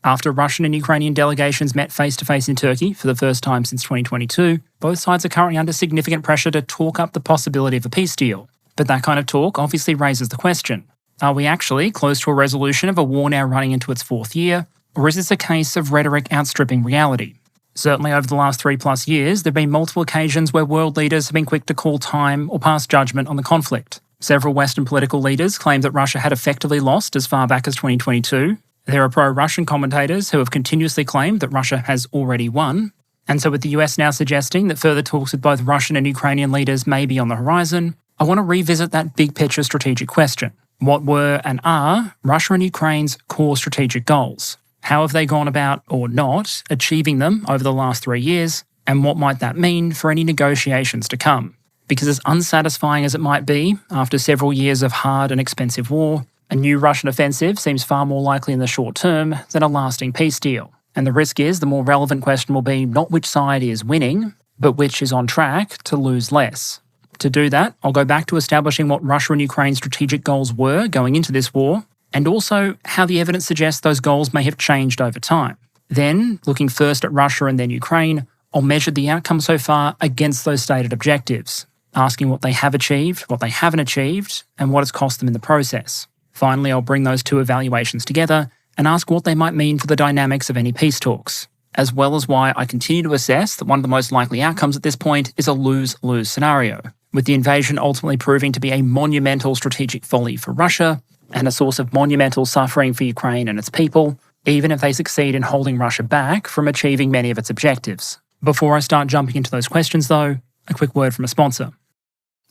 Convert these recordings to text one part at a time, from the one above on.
After Russian and Ukrainian delegations met face-to-face in Turkey for the first time since 2022, both sides are currently under significant pressure to talk up the possibility of a peace deal. But that kind of talk obviously raises the question, are we actually close to a resolution of a war now running into its fourth year, or is this a case of rhetoric outstripping reality? Certainly over the last 3+ years, there have been multiple occasions where world leaders have been quick to call time or pass judgment on the conflict. Several Western political leaders claim that Russia had effectively lost as far back as 2022. There are pro-Russian commentators who have continuously claimed that Russia has already won. And so with the US now suggesting that further talks with both Russian and Ukrainian leaders may be on the horizon, I want to revisit that big picture strategic question. What were and are Russia and Ukraine's core strategic goals? How have they gone about, or not, achieving them over the last 3 years? And what might that mean for any negotiations to come? Because as unsatisfying as it might be, after several years of hard and expensive war, a new Russian offensive seems far more likely in the short term than a lasting peace deal. And the risk is the more relevant question will be not which side is winning, but which is on track to lose less. To do that, I'll go back to establishing what Russia and Ukraine's strategic goals were going into this war, and also how the evidence suggests those goals may have changed over time. Then, looking first at Russia and then Ukraine, I'll measure the outcome so far against those stated objectives, asking what they have achieved, what they haven't achieved, and what it's cost them in the process. Finally, I'll bring those two evaluations together and ask what they might mean for the dynamics of any peace talks, as well as why I continue to assess that one of the most likely outcomes at this point is a lose-lose scenario, with the invasion ultimately proving to be a monumental strategic folly for Russia and a source of monumental suffering for Ukraine and its people, even if they succeed in holding Russia back from achieving many of its objectives. Before I start jumping into those questions though, a quick word from a sponsor.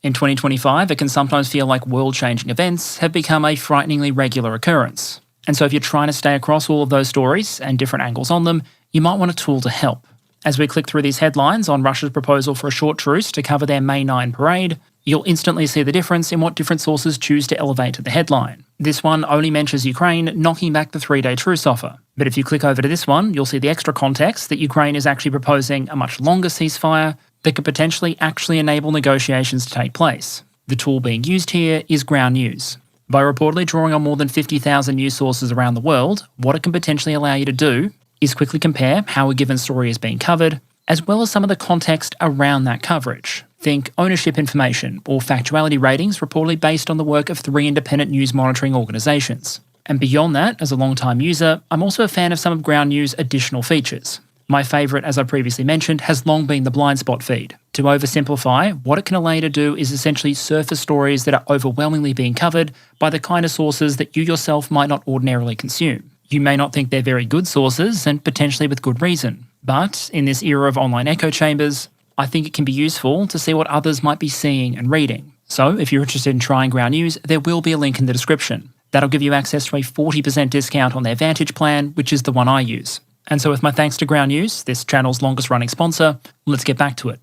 In 2025, it can sometimes feel like world-changing events have become a frighteningly regular occurrence. And so if you're trying to stay across all of those stories and different angles on them, you might want a tool to help. As we click through these headlines on Russia's proposal for a short truce to cover their May 9 parade, you'll instantly see the difference in what different sources choose to elevate to the headline. This one only mentions Ukraine knocking back the 3-day truce offer. But if you click over to this one, you'll see the extra context that Ukraine is actually proposing a much longer ceasefire that could potentially actually enable negotiations to take place. The tool being used here is Ground News. By reportedly drawing on more than 50,000 news sources around the world, what it can potentially allow you to do is quickly compare how a given story is being covered, as well as some of the context around that coverage. Think ownership information or factuality ratings reportedly based on the work of 3 independent news monitoring organisations. And beyond that, as a long-time user, I'm also a fan of some of Ground News' additional features. My favourite, as I previously mentioned, has long been the blind spot feed. To oversimplify, what it can allow you to do is essentially surface stories that are overwhelmingly being covered by the kind of sources that you yourself might not ordinarily consume. You may not think they're very good sources, and potentially with good reason. But in this era of online echo chambers, I think it can be useful to see what others might be seeing and reading. So if you're interested in trying Ground News, there will be a link in the description. That'll give you access to a 40% discount on their Vantage plan, which is the one I use. And so with my thanks to Ground News, this channel's longest running sponsor, let's get back to it.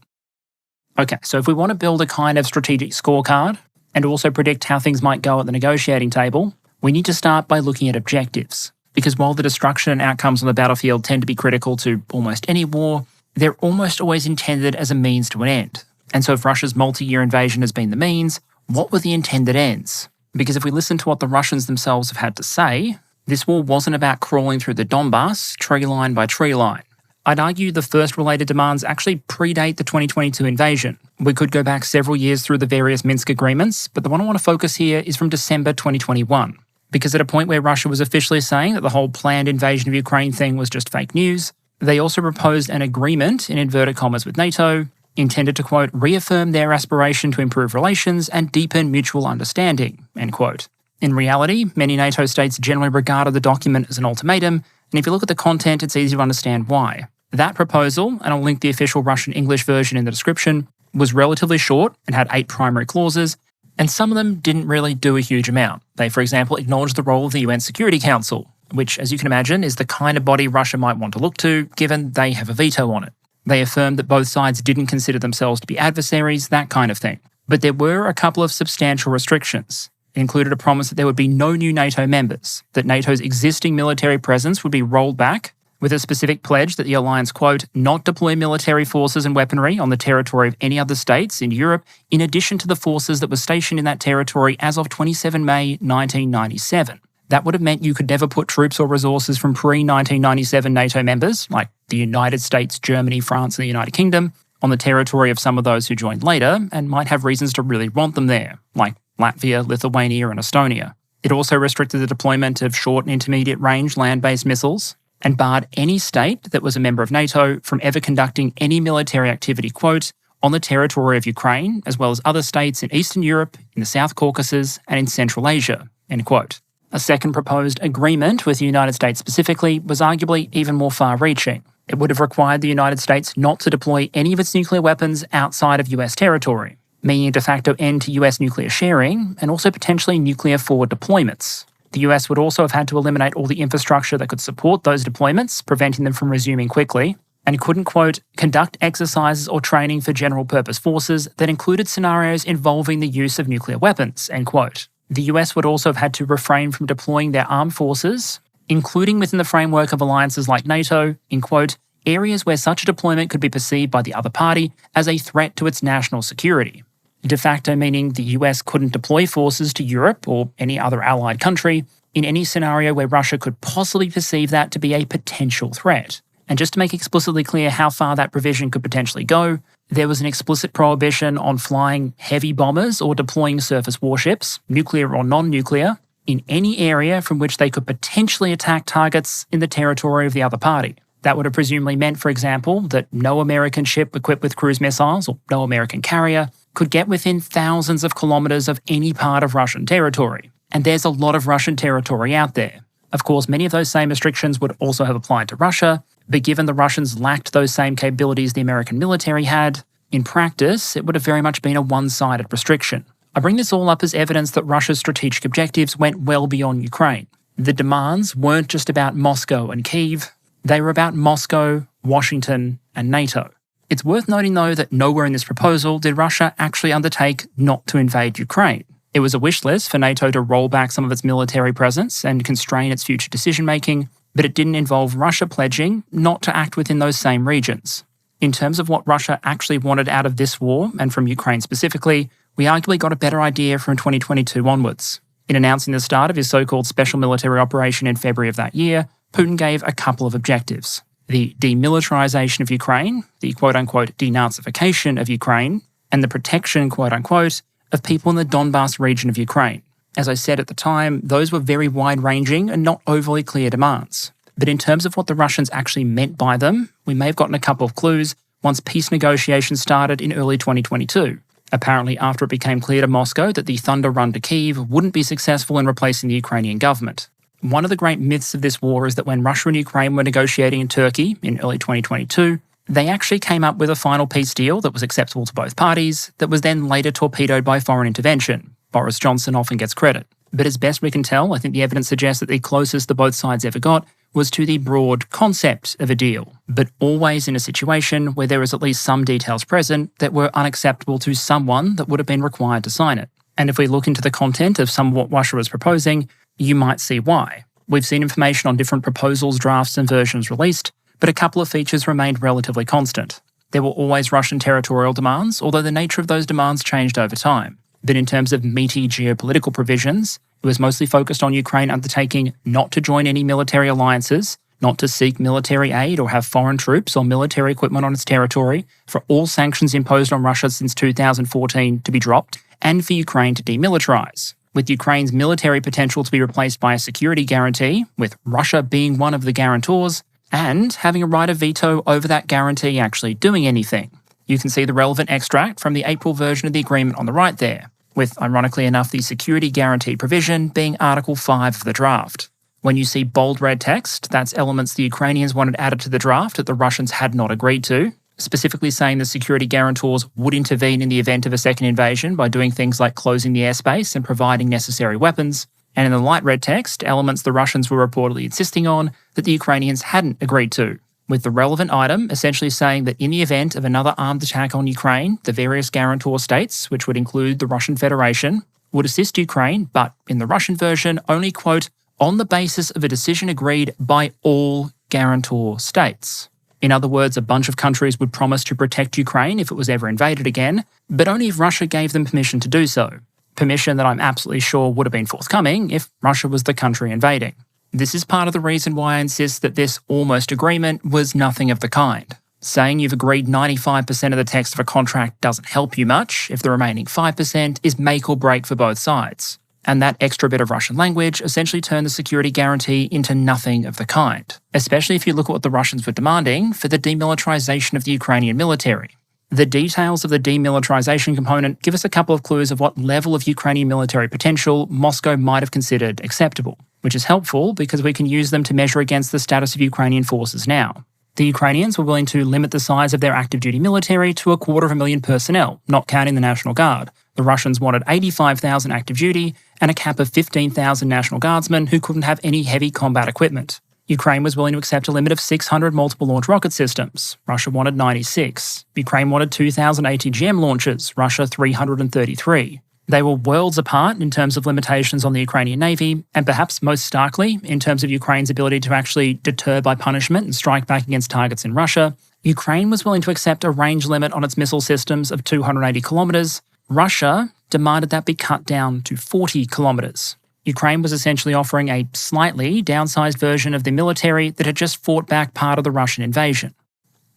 Okay, so if we want to build a kind of strategic scorecard and also predict how things might go at the negotiating table, we need to start by looking at objectives. Because while the destruction and outcomes on the battlefield tend to be critical to almost any war, they're almost always intended as a means to an end. And so if Russia's multi-year invasion has been the means, what were the intended ends? Because if we listen to what the Russians themselves have had to say, this war wasn't about crawling through the Donbass tree line by tree line. I'd argue the first related demands actually predate the 2022 invasion. We could go back several years through the various Minsk agreements, but the one I want to focus here is from December 2021. Because at a point where Russia was officially saying that the whole planned invasion of Ukraine thing was just fake news, they also proposed an agreement, in inverted commas, with NATO, intended to, quote, reaffirm their aspiration to improve relations and deepen mutual understanding, end quote. In reality, many NATO states generally regarded the document as an ultimatum, and if you look at the content, it's easy to understand why. That proposal, and I'll link the official Russian English version in the description, was relatively short and had 8 primary clauses, and some of them didn't really do a huge amount. They, for example, acknowledged the role of the UN Security Council, which, as you can imagine, is the kind of body Russia might want to look to, given they have a veto on it. They affirmed that both sides didn't consider themselves to be adversaries, that kind of thing. But there were a couple of substantial restrictions. It included a promise that there would be no new NATO members, that NATO's existing military presence would be rolled back, with a specific pledge that the alliance, quote, not deploy military forces and weaponry on the territory of any other states in Europe, in addition to the forces that were stationed in that territory as of 27 May 1997. that would have meant you could never put troops or resources from pre-1997 NATO members, like the United States, Germany, France, and the United Kingdom, on the territory of some of those who joined later and might have reasons to really want them there, like Latvia, Lithuania, and Estonia. It also restricted the deployment of short and intermediate range land-based missiles and barred any state that was a member of NATO from ever conducting any military activity, quote, on the territory of Ukraine, as well as other states in Eastern Europe, in the South Caucasus, and in Central Asia, end quote. A second proposed agreement with the United States specifically was arguably even more far-reaching. It would have required the United States not to deploy any of its nuclear weapons outside of US territory, meaning a de facto end to US nuclear sharing and also potentially nuclear forward deployments. The US would also have had to eliminate all the infrastructure that could support those deployments, preventing them from resuming quickly, and couldn't, quote, conduct exercises or training for general purpose forces that included scenarios involving the use of nuclear weapons, end quote. The US would also have had to refrain from deploying their armed forces, including within the framework of alliances like NATO, in, quote, areas where such a deployment could be perceived by the other party as a threat to its national security. De facto meaning the US couldn't deploy forces to Europe or any other allied country in any scenario where Russia could possibly perceive that to be a potential threat. And just to make explicitly clear how far that provision could potentially go, there was an explicit prohibition on flying heavy bombers or deploying surface warships, nuclear or non-nuclear, in any area from which they could potentially attack targets in the territory of the other party. That would have presumably meant, for example, that no American ship equipped with cruise missiles or no American carrier could get within thousands of kilometres of any part of Russian territory. And there's a lot of Russian territory out there. Of course, many of those same restrictions would also have applied to Russia, but given the Russians lacked those same capabilities the American military had, in practice, it would have very much been a one-sided restriction. I bring this all up as evidence that Russia's strategic objectives went well beyond Ukraine. The demands weren't just about Moscow and Kyiv, they were about Moscow, Washington, and NATO. It's worth noting, though, that nowhere in this proposal did Russia actually undertake not to invade Ukraine. It was a wish list for NATO to roll back some of its military presence and constrain its future decision-making, but it didn't involve Russia pledging not to act within those same regions. In terms of what Russia actually wanted out of this war, and from Ukraine specifically, we arguably got a better idea from 2022 onwards. In announcing the start of his so-called special military operation in February of that year, Putin gave a couple of objectives. The demilitarization of Ukraine, the quote-unquote denazification of Ukraine, and the protection, quote-unquote, of people in the Donbass region of Ukraine. As I said at the time, those were very wide-ranging and not overly clear demands. But in terms of what the Russians actually meant by them, we may have gotten a couple of clues once peace negotiations started in early 2022. Apparently, after it became clear to Moscow that the Thunder run to Kyiv wouldn't be successful in replacing the Ukrainian government. One of the great myths of this war is that when Russia and Ukraine were negotiating in Turkey in early 2022, they actually came up with a final peace deal that was acceptable to both parties that was then later torpedoed by foreign intervention. Boris Johnson often gets credit. But as best we can tell, I think the evidence suggests that the closest the both sides ever got was to the broad concept of a deal, but always in a situation where there was at least some details present that were unacceptable to someone that would have been required to sign it. And if we look into the content of some of what Russia was proposing, you might see why. We've seen information on different proposals, drafts, and versions released, but a couple of features remained relatively constant. There were always Russian territorial demands, although the nature of those demands changed over time. But in terms of meaty geopolitical provisions, it was mostly focused on Ukraine undertaking not to join any military alliances, not to seek military aid or have foreign troops or military equipment on its territory, for all sanctions imposed on Russia since 2014 to be dropped, and for Ukraine to demilitarize, with Ukraine's military potential to be replaced by a security guarantee, with Russia being one of the guarantors, and having a right of veto over that guarantee actually doing anything. You can see the relevant extract from the April version of the agreement on the right there, with, ironically enough, the security guarantee provision being Article 5 of the draft. When you see bold red text, that's elements the Ukrainians wanted added to the draft that the Russians had not agreed to, specifically saying the security guarantors would intervene in the event of a second invasion by doing things like closing the airspace and providing necessary weapons, and in the light red text, elements the Russians were reportedly insisting on that the Ukrainians hadn't agreed to, with the relevant item essentially saying that in the event of another armed attack on Ukraine, the various guarantor states, which would include the Russian Federation, would assist Ukraine, but in the Russian version, only, quote, on the basis of a decision agreed by all guarantor states. In other words, a bunch of countries would promise to protect Ukraine if it was ever invaded again, but only if Russia gave them permission to do so. Permission that I'm absolutely sure would have been forthcoming if Russia was the country invading. This is part of the reason why I insist that this almost agreement was nothing of the kind. Saying you've agreed 95% of the text of a contract doesn't help you much if the remaining 5% is make or break for both sides. And that extra bit of Russian language essentially turned the security guarantee into nothing of the kind, especially if you look at what the Russians were demanding for the demilitarization of the Ukrainian military. The details of the demilitarization component give us a couple of clues of what level of Ukrainian military potential Moscow might have considered acceptable, which is helpful because we can use them to measure against the status of Ukrainian forces now. The Ukrainians were willing to limit the size of their active duty military to 250,000 personnel, not counting the National Guard. The Russians wanted 85,000 active duty and a cap of 15,000 National Guardsmen who couldn't have any heavy combat equipment. Ukraine was willing to accept a limit of 600 multiple launch rocket systems. Russia wanted 96. Ukraine wanted 2,000 ATGM launches, Russia 333. They were worlds apart in terms of limitations on the Ukrainian Navy, and perhaps most starkly, in terms of Ukraine's ability to actually deter by punishment and strike back against targets in Russia. Ukraine was willing to accept a range limit on its missile systems of 280 kilometres. Russia demanded that be cut down to 40 kilometres. Ukraine was essentially offering a slightly downsized version of the military that had just fought back part of the Russian invasion.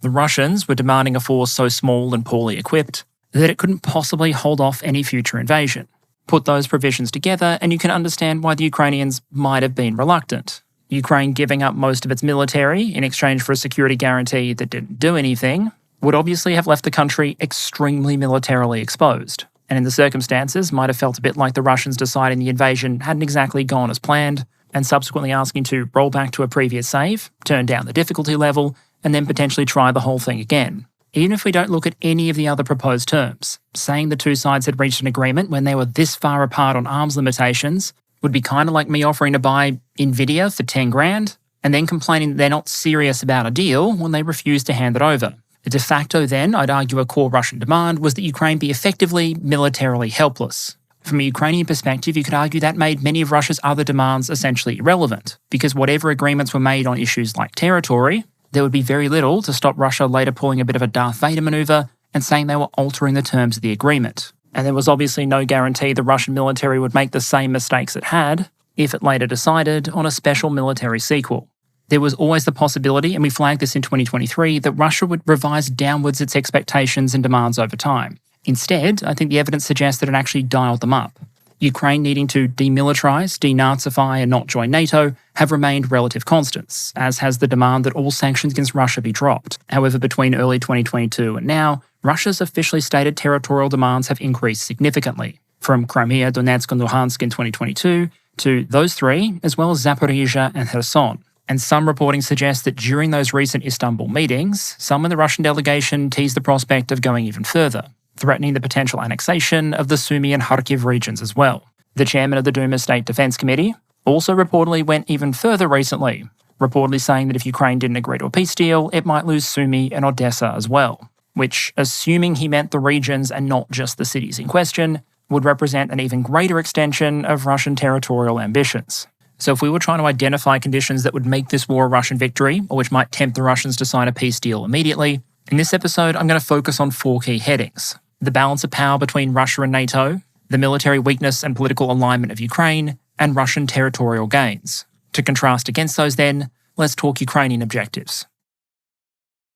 The Russians were demanding a force so small and poorly equipped that it couldn't possibly hold off any future invasion. Put those provisions together and you can understand why the Ukrainians might have been reluctant. Ukraine giving up most of its military in exchange for a security guarantee that didn't do anything would obviously have left the country extremely militarily exposed, and in the circumstances might have felt a bit like the Russians deciding the invasion hadn't exactly gone as planned, and subsequently asking to roll back to a previous save, turn down the difficulty level, and then potentially try the whole thing again. Even if we don't look at any of the other proposed terms, saying the two sides had reached an agreement when they were this far apart on arms limitations would be kind of like me offering to buy Nvidia for 10 grand and then complaining that they're not serious about a deal when they refuse to hand it over. De facto then, I'd argue a core Russian demand was that Ukraine be effectively militarily helpless. From a Ukrainian perspective, you could argue that made many of Russia's other demands essentially irrelevant, because whatever agreements were made on issues like territory, there would be very little to stop Russia later pulling a bit of a Darth Vader maneuver and saying they were altering the terms of the agreement. And there was obviously no guarantee the Russian military would make the same mistakes it had if it later decided on a special military sequel. There was always the possibility, and we flagged this in 2023, that Russia would revise downwards its expectations and demands over time. Instead, I think the evidence suggests that it actually dialed them up. Ukraine needing to demilitarize, denazify, and not join NATO have remained relative constants, as has the demand that all sanctions against Russia be dropped. However, between early 2022 and now, Russia's officially stated territorial demands have increased significantly, from Crimea, Donetsk, and Luhansk in 2022 to those three, as well as Zaporizhzhia and Kherson. And some reporting suggests that during those recent Istanbul meetings, some in the Russian delegation teased the prospect of going even further, threatening the potential annexation of the Sumy and Kharkiv regions as well. The chairman of the Duma State Defense Committee also reportedly went even further recently, reportedly saying that if Ukraine didn't agree to a peace deal, it might lose Sumy and Odessa as well, which, assuming he meant the regions and not just the cities in question, would represent an even greater extension of Russian territorial ambitions. So if we were trying to identify conditions that would make this war a Russian victory, or which might tempt the Russians to sign a peace deal immediately, in this episode I'm going to focus on 4 key headings: the balance of power between Russia and NATO, the military weakness and political alignment of Ukraine, and Russian territorial gains. To contrast against those then, let's talk Ukrainian objectives.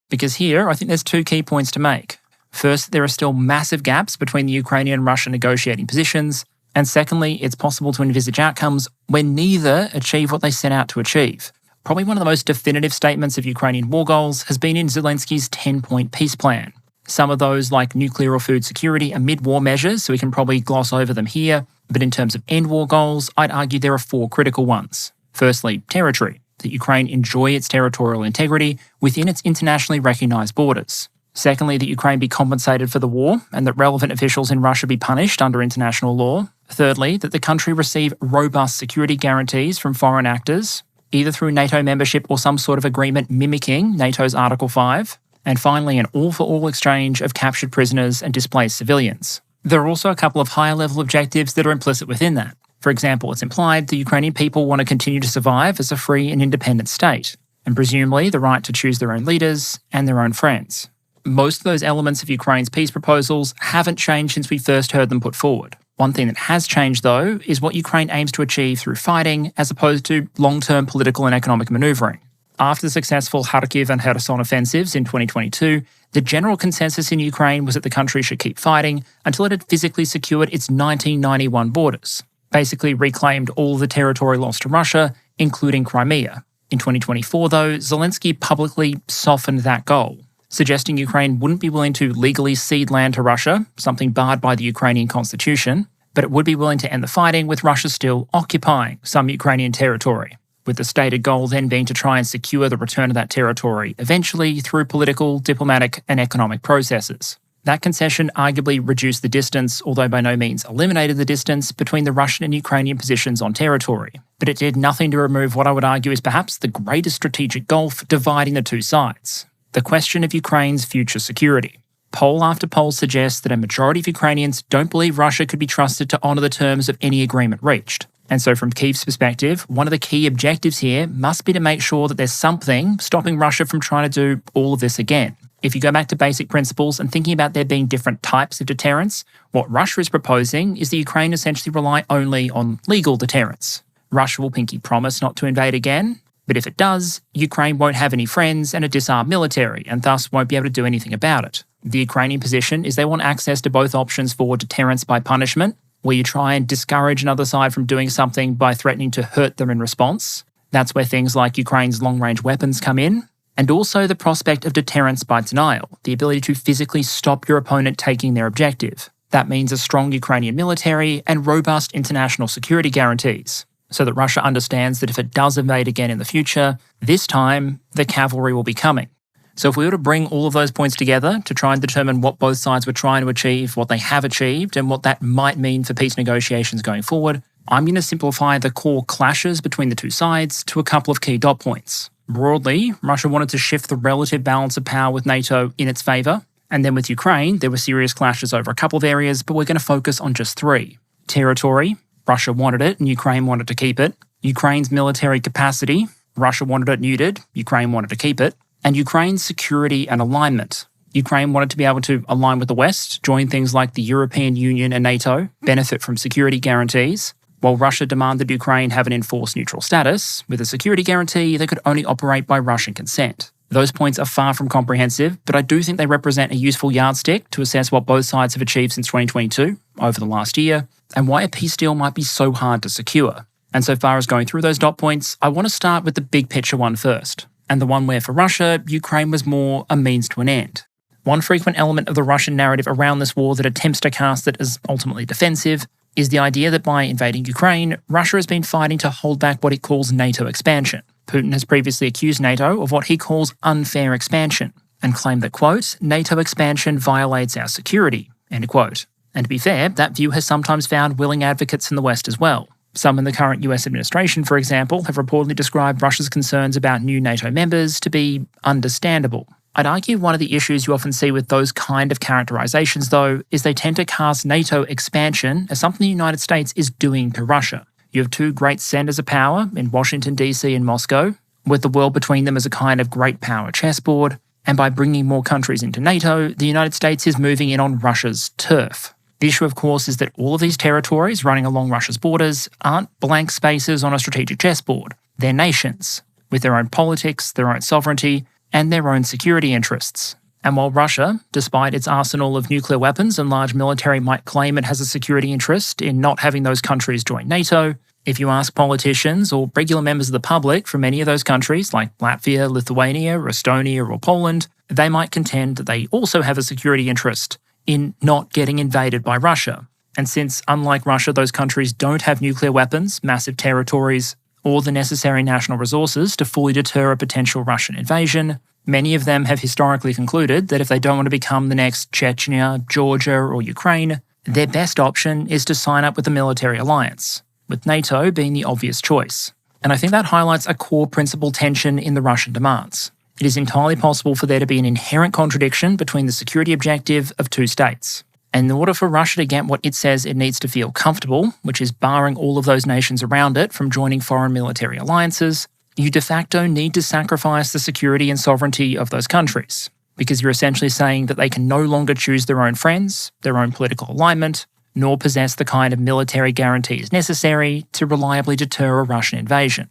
Because here, I think there's 2 key points to make. First, there are still massive gaps between the Ukrainian and Russian negotiating positions, and secondly, it's possible to envisage outcomes where neither achieve what they set out to achieve. Probably one of the most definitive statements of Ukrainian war goals has been in Zelensky's 10-point peace plan. Some of those, like nuclear or food security, are mid-war measures, so we can probably gloss over them here. But in terms of end-war goals, I'd argue there are 4 critical ones. Firstly, territory, that Ukraine enjoy its territorial integrity within its internationally recognised borders. Secondly, that Ukraine be compensated for the war and that relevant officials in Russia be punished under international law. Thirdly, that the country receive robust security guarantees from foreign actors, either through NATO membership or some sort of agreement mimicking NATO's Article 5. And finally, an all-for-all exchange of captured prisoners and displaced civilians. There are also a couple of higher-level objectives that are implicit within that. For example, it's implied the Ukrainian people want to continue to survive as a free and independent state, and presumably the right to choose their own leaders and their own friends. Most of those elements of Ukraine's peace proposals haven't changed since we first heard them put forward. One thing that has changed, though, is what Ukraine aims to achieve through fighting, as opposed to long-term political and economic manoeuvring. After the successful Kharkiv and Kherson offensives in 2022, the general consensus in Ukraine was that the country should keep fighting until it had physically secured its 1991 borders, basically reclaimed all of the territory lost to Russia, including Crimea. In 2024, though, Zelensky publicly softened that goal, suggesting Ukraine wouldn't be willing to legally cede land to Russia, something barred by the Ukrainian constitution, but it would be willing to end the fighting with Russia still occupying some Ukrainian territory, with the stated goal then being to try and secure the return of that territory eventually through political, diplomatic, and economic processes. That concession arguably reduced the distance, although by no means eliminated the distance, between the Russian and Ukrainian positions on territory. But it did nothing to remove what I would argue is perhaps the greatest strategic gulf dividing the two sides: the question of Ukraine's future security. Poll after poll suggests that a majority of Ukrainians don't believe Russia could be trusted to honour the terms of any agreement reached. And so from Kyiv's perspective, one of the key objectives here must be to make sure that there's something stopping Russia from trying to do all of this again. If you go back to basic principles and thinking about there being different types of deterrence, what Russia is proposing is that Ukraine essentially rely only on legal deterrence. Russia will pinky promise not to invade again, but if it does, Ukraine won't have any friends and a disarmed military, and thus won't be able to do anything about it. The Ukrainian position is they want access to both options for deterrence by punishment, where you try and discourage another side from doing something by threatening to hurt them in response. That's where things like Ukraine's long-range weapons come in, and also the prospect of deterrence by denial, the ability to physically stop your opponent taking their objective. That means a strong Ukrainian military and robust international security guarantees, so that Russia understands that if it does invade again in the future, this time the cavalry will be coming. So if we were to bring all of those points together to try and determine what both sides were trying to achieve, what they have achieved, and what that might mean for peace negotiations going forward, I'm going to simplify the core clashes between the two sides to a couple of key dot points. Broadly, Russia wanted to shift the relative balance of power with NATO in its favour, and then with Ukraine, there were serious clashes over a couple of areas, but we're going to focus on just three. Territory, Russia wanted it and Ukraine wanted to keep it. Ukraine's military capacity, Russia wanted it neutered, Ukraine wanted to keep it. And Ukraine's security and alignment. Ukraine wanted to be able to align with the West, join things like the European Union and NATO, benefit from security guarantees, while Russia demanded Ukraine have an enforced neutral status. With a security guarantee, they could only operate by Russian consent. Those points are far from comprehensive, but I do think they represent a useful yardstick to assess what both sides have achieved since 2022, over the last year, and why a peace deal might be so hard to secure. And so far as going through those dot points, I want to start with the big picture one first, and the one where for Russia, Ukraine was more a means to an end. One frequent element of the Russian narrative around this war that attempts to cast it as ultimately defensive is the idea that by invading Ukraine, Russia has been fighting to hold back what it calls NATO expansion. Putin has previously accused NATO of what he calls unfair expansion, and claimed that, quote, NATO expansion violates our security, end quote. And to be fair, that view has sometimes found willing advocates in the West as well. Some in the current US administration, for example, have reportedly described Russia's concerns about new NATO members to be understandable. I'd argue one of the issues you often see with those kind of characterizations, though, is they tend to cast NATO expansion as something the United States is doing to Russia. You have two great centers of power in Washington, D.C. and Moscow, with the world between them as a kind of great power chessboard, and by bringing more countries into NATO, the United States is moving in on Russia's turf. The issue, of course, is that all of these territories running along Russia's borders aren't blank spaces on a strategic chessboard. They're nations, with their own politics, their own sovereignty, and their own security interests. And while Russia, despite its arsenal of nuclear weapons and large military, might claim it has a security interest in not having those countries join NATO, if you ask politicians or regular members of the public from any of those countries, like Latvia, Lithuania, Estonia, or Poland, they might contend that they also have a security interest in not getting invaded by Russia. And since, unlike Russia, those countries don't have nuclear weapons, massive territories, or the necessary national resources to fully deter a potential Russian invasion, many of them have historically concluded that if they don't want to become the next Chechnya, Georgia, or Ukraine, their best option is to sign up with a military alliance, with NATO being the obvious choice. And I think that highlights a core principal tension in the Russian demands. It is entirely possible for there to be an inherent contradiction between the security objective of two states. And in order for Russia to get what it says it needs to feel comfortable, which is barring all of those nations around it from joining foreign military alliances, you de facto need to sacrifice the security and sovereignty of those countries, because you're essentially saying that they can no longer choose their own friends, their own political alignment, nor possess the kind of military guarantees necessary to reliably deter a Russian invasion.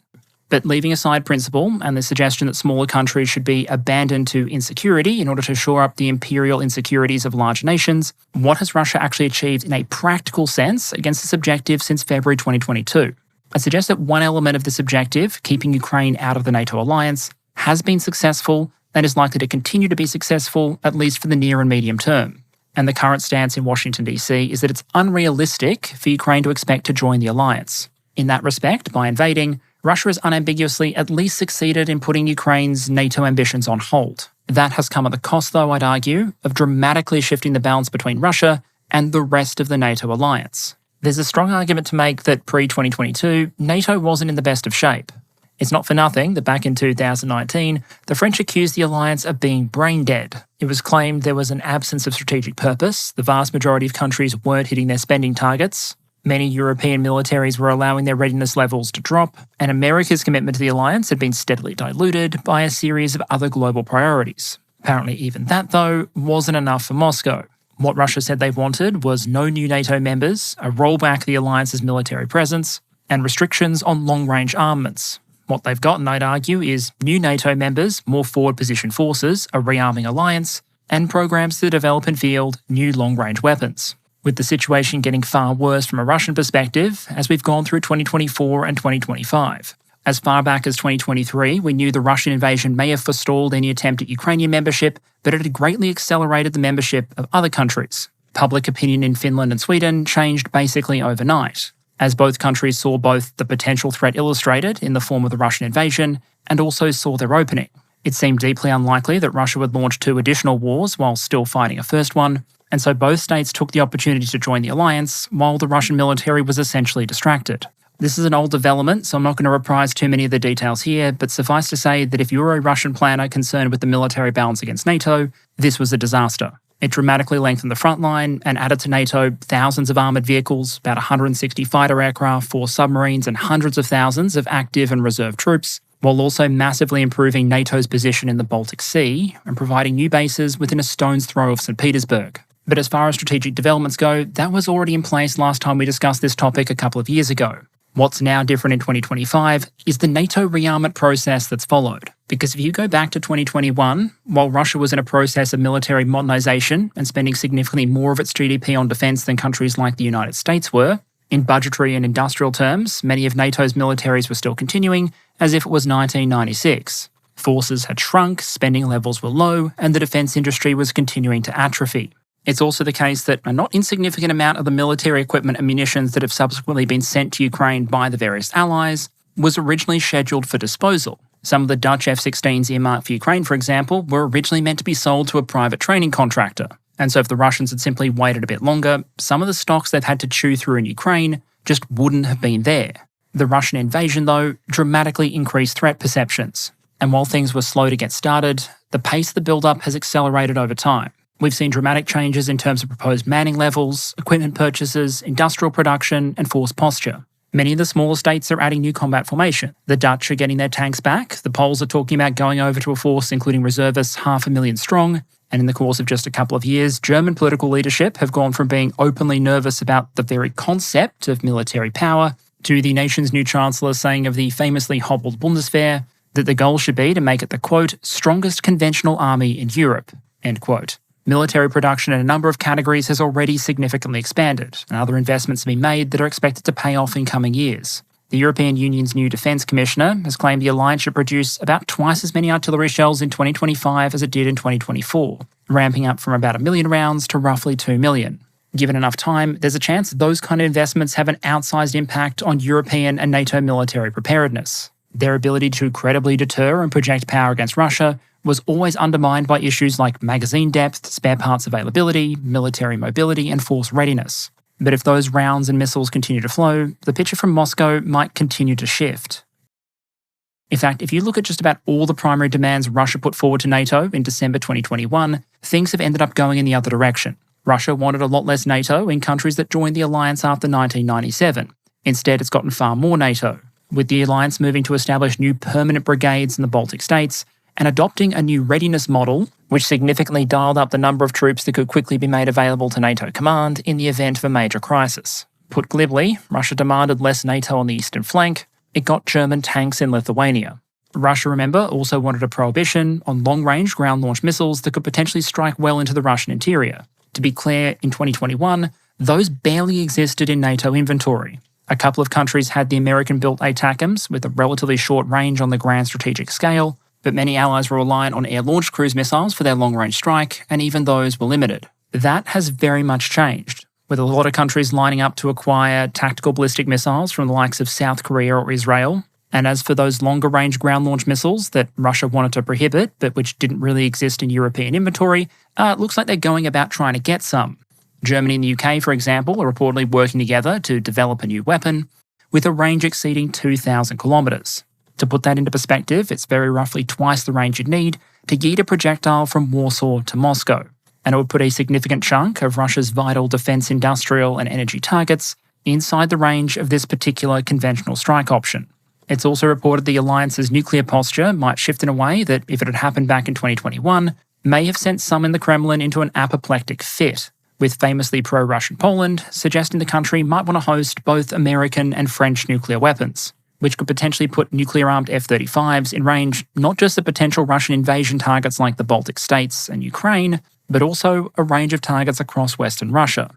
But leaving aside principle and the suggestion that smaller countries should be abandoned to insecurity in order to shore up the imperial insecurities of large nations, what has Russia actually achieved in a practical sense against this objective since February 2022? I suggest that one element of this objective, keeping Ukraine out of the NATO alliance, has been successful and is likely to continue to be successful, at least for the near and medium term. And the current stance in Washington, D.C. is that it's unrealistic for Ukraine to expect to join the alliance. In that respect, by invading, Russia has unambiguously at least succeeded in putting Ukraine's NATO ambitions on hold. That has come at the cost, though, I'd argue, of dramatically shifting the balance between Russia and the rest of the NATO alliance. There's a strong argument to make that pre-2022, NATO wasn't in the best of shape. It's not for nothing that back in 2019, the French accused the alliance of being brain dead. It was claimed there was an absence of strategic purpose, the vast majority of countries weren't hitting their spending targets, many European militaries were allowing their readiness levels to drop, and America's commitment to the alliance had been steadily diluted by a series of other global priorities. Apparently even that, though, wasn't enough for Moscow. What Russia said they wanted was no new NATO members, a rollback of the alliance's military presence, and restrictions on long-range armaments. What they've gotten, I'd argue, is new NATO members, more forward-positioned forces, a rearming alliance, and programs to develop and field new long-range weapons. With the situation getting far worse from a Russian perspective as we've gone through 2024 and 2025. As far back as 2023, we knew the Russian invasion may have forestalled any attempt at Ukrainian membership, but it had greatly accelerated the membership of other countries. Public opinion in Finland and Sweden changed basically overnight, as both countries saw both the potential threat illustrated in the form of the Russian invasion and also saw their opening. It seemed deeply unlikely that Russia would launch 2 additional wars while still fighting a first one, and so both states took the opportunity to join the alliance while the Russian military was essentially distracted. This is an old development, so I'm not going to reprise too many of the details here, but suffice to say that if you're a Russian planner concerned with the military balance against NATO, this was a disaster. It dramatically lengthened the front line and added to NATO thousands of armoured vehicles, about 160 fighter aircraft, 4 submarines, and hundreds of thousands of active and reserve troops, while also massively improving NATO's position in the Baltic Sea and providing new bases within a stone's throw of St. Petersburg. But as far as strategic developments go, that was already in place last time we discussed this topic a couple of years ago. What's now different in 2025 is the NATO rearmament process that's followed. Because if you go back to 2021, while Russia was in a process of military modernization and spending significantly more of its GDP on defense than countries like the United States were, in budgetary and industrial terms, many of NATO's militaries were still continuing as if it was 1996. Forces had shrunk, spending levels were low, and the defense industry was continuing to atrophy. It's also the case that a not insignificant amount of the military equipment and munitions that have subsequently been sent to Ukraine by the various allies was originally scheduled for disposal. Some of the Dutch F-16s earmarked for Ukraine, for example, were originally meant to be sold to a private training contractor. And so if the Russians had simply waited a bit longer, some of the stocks they've had to chew through in Ukraine just wouldn't have been there. The Russian invasion, though, dramatically increased threat perceptions. And while things were slow to get started, the pace of the build-up has accelerated over time. We've seen dramatic changes in terms of proposed manning levels, equipment purchases, industrial production, and force posture. Many of the smaller states are adding new combat formation. The Dutch are getting their tanks back, the Poles are talking about going over to a force including reservists 500,000 strong, and in the course of just a couple of years, German political leadership have gone from being openly nervous about the very concept of military power to the nation's new chancellor saying of the famously hobbled Bundeswehr that the goal should be to make it the, quote, strongest conventional army in Europe, end quote. Military production in a number of categories has already significantly expanded, and other investments have been made that are expected to pay off in coming years. The European Union's new Defence Commissioner has claimed the alliance should produce about twice as many artillery shells in 2025 as it did in 2024, ramping up from about 1 million rounds to roughly 2 million. Given enough time, there's a chance those kind of investments have an outsized impact on European and NATO military preparedness. Their ability to credibly deter and project power against Russia was always undermined by issues like magazine depth, spare parts availability, military mobility, and force readiness. But if those rounds and missiles continue to flow, the picture from Moscow might continue to shift. In fact, if you look at just about all the primary demands Russia put forward to NATO in December 2021, things have ended up going in the other direction. Russia wanted a lot less NATO in countries that joined the alliance after 1997. Instead, it's gotten far more NATO, with the alliance moving to establish new permanent brigades in the Baltic states and adopting a new readiness model, which significantly dialed up the number of troops that could quickly be made available to NATO command in the event of a major crisis. Put glibly, Russia demanded less NATO on the eastern flank. It got German tanks in Lithuania. Russia, remember, also wanted a prohibition on long-range ground-launched missiles that could potentially strike well into the Russian interior. To be clear, in 2021, those barely existed in NATO inventory. A couple of countries had the American-built ATACMS with a relatively short range on the grand strategic scale, but many allies were reliant on air-launched cruise missiles for their long-range strike, and even those were limited. That has very much changed, with a lot of countries lining up to acquire tactical ballistic missiles from the likes of South Korea or Israel. And as for those longer-range ground-launched missiles that Russia wanted to prohibit, but which didn't really exist in European inventory, it looks like they're going about trying to get some. Germany and the UK, for example, are reportedly working together to develop a new weapon with a range exceeding 2,000 kilometres. To put that into perspective, it's very roughly twice the range you'd need to yeet a projectile from Warsaw to Moscow, and it would put a significant chunk of Russia's vital defence industrial and energy targets inside the range of this particular conventional strike option. It's also reported the alliance's nuclear posture might shift in a way that, if it had happened back in 2021, may have sent some in the Kremlin into an apoplectic fit, with famously pro-Russian Poland suggesting the country might want to host both American and French nuclear weapons, which could potentially put nuclear-armed F-35s in range not just of potential Russian invasion targets like the Baltic states and Ukraine, but also a range of targets across Western Russia.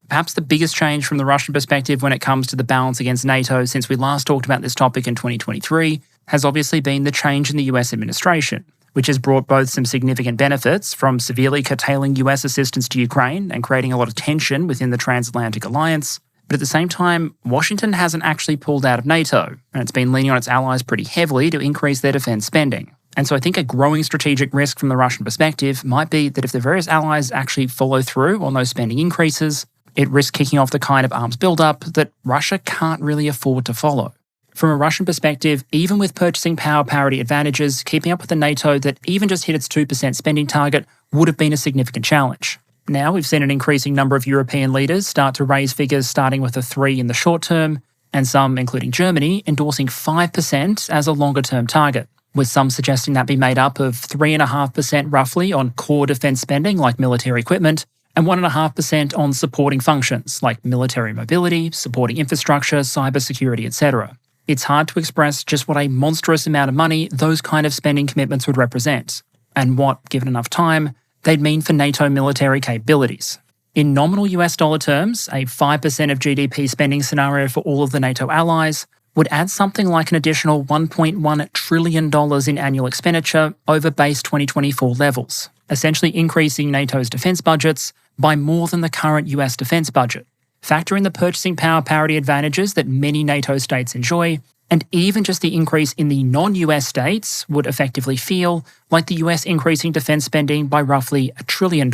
Perhaps the biggest change from the Russian perspective when it comes to the balance against NATO since we last talked about this topic in 2023 has obviously been the change in the US administration, which has brought both some significant benefits from severely curtailing US assistance to Ukraine and creating a lot of tension within the transatlantic alliance, but at the same time, Washington hasn't actually pulled out of NATO, and it's been leaning on its allies pretty heavily to increase their defence spending. And so I think a growing strategic risk from the Russian perspective might be that if the various allies actually follow through on those spending increases, it risks kicking off the kind of arms build-up that Russia can't really afford to follow. From a Russian perspective, even with purchasing power parity advantages, keeping up with the NATO that even just hit its 2% spending target would have been a significant challenge. Now we've seen an increasing number of European leaders start to raise figures starting with a 3 in the short term, and some, including Germany, endorsing 5% as a longer-term target, with some suggesting that be made up of 3.5% roughly on core defence spending like military equipment, and 1.5% on supporting functions like military mobility, supporting infrastructure, cybersecurity, etc. It's hard to express just what a monstrous amount of money those kind of spending commitments would represent, and what, given enough time, they'd mean for NATO military capabilities. In nominal US dollar terms, a 5% of GDP spending scenario for all of the NATO allies would add something like an additional $1.1 trillion in annual expenditure over base 2024 levels, essentially increasing NATO's defence budgets by more than the current US defence budget. Factor in the purchasing power parity advantages that many NATO states enjoy, and even just the increase in the non-US states would effectively feel like the US increasing defence spending by roughly $1 trillion.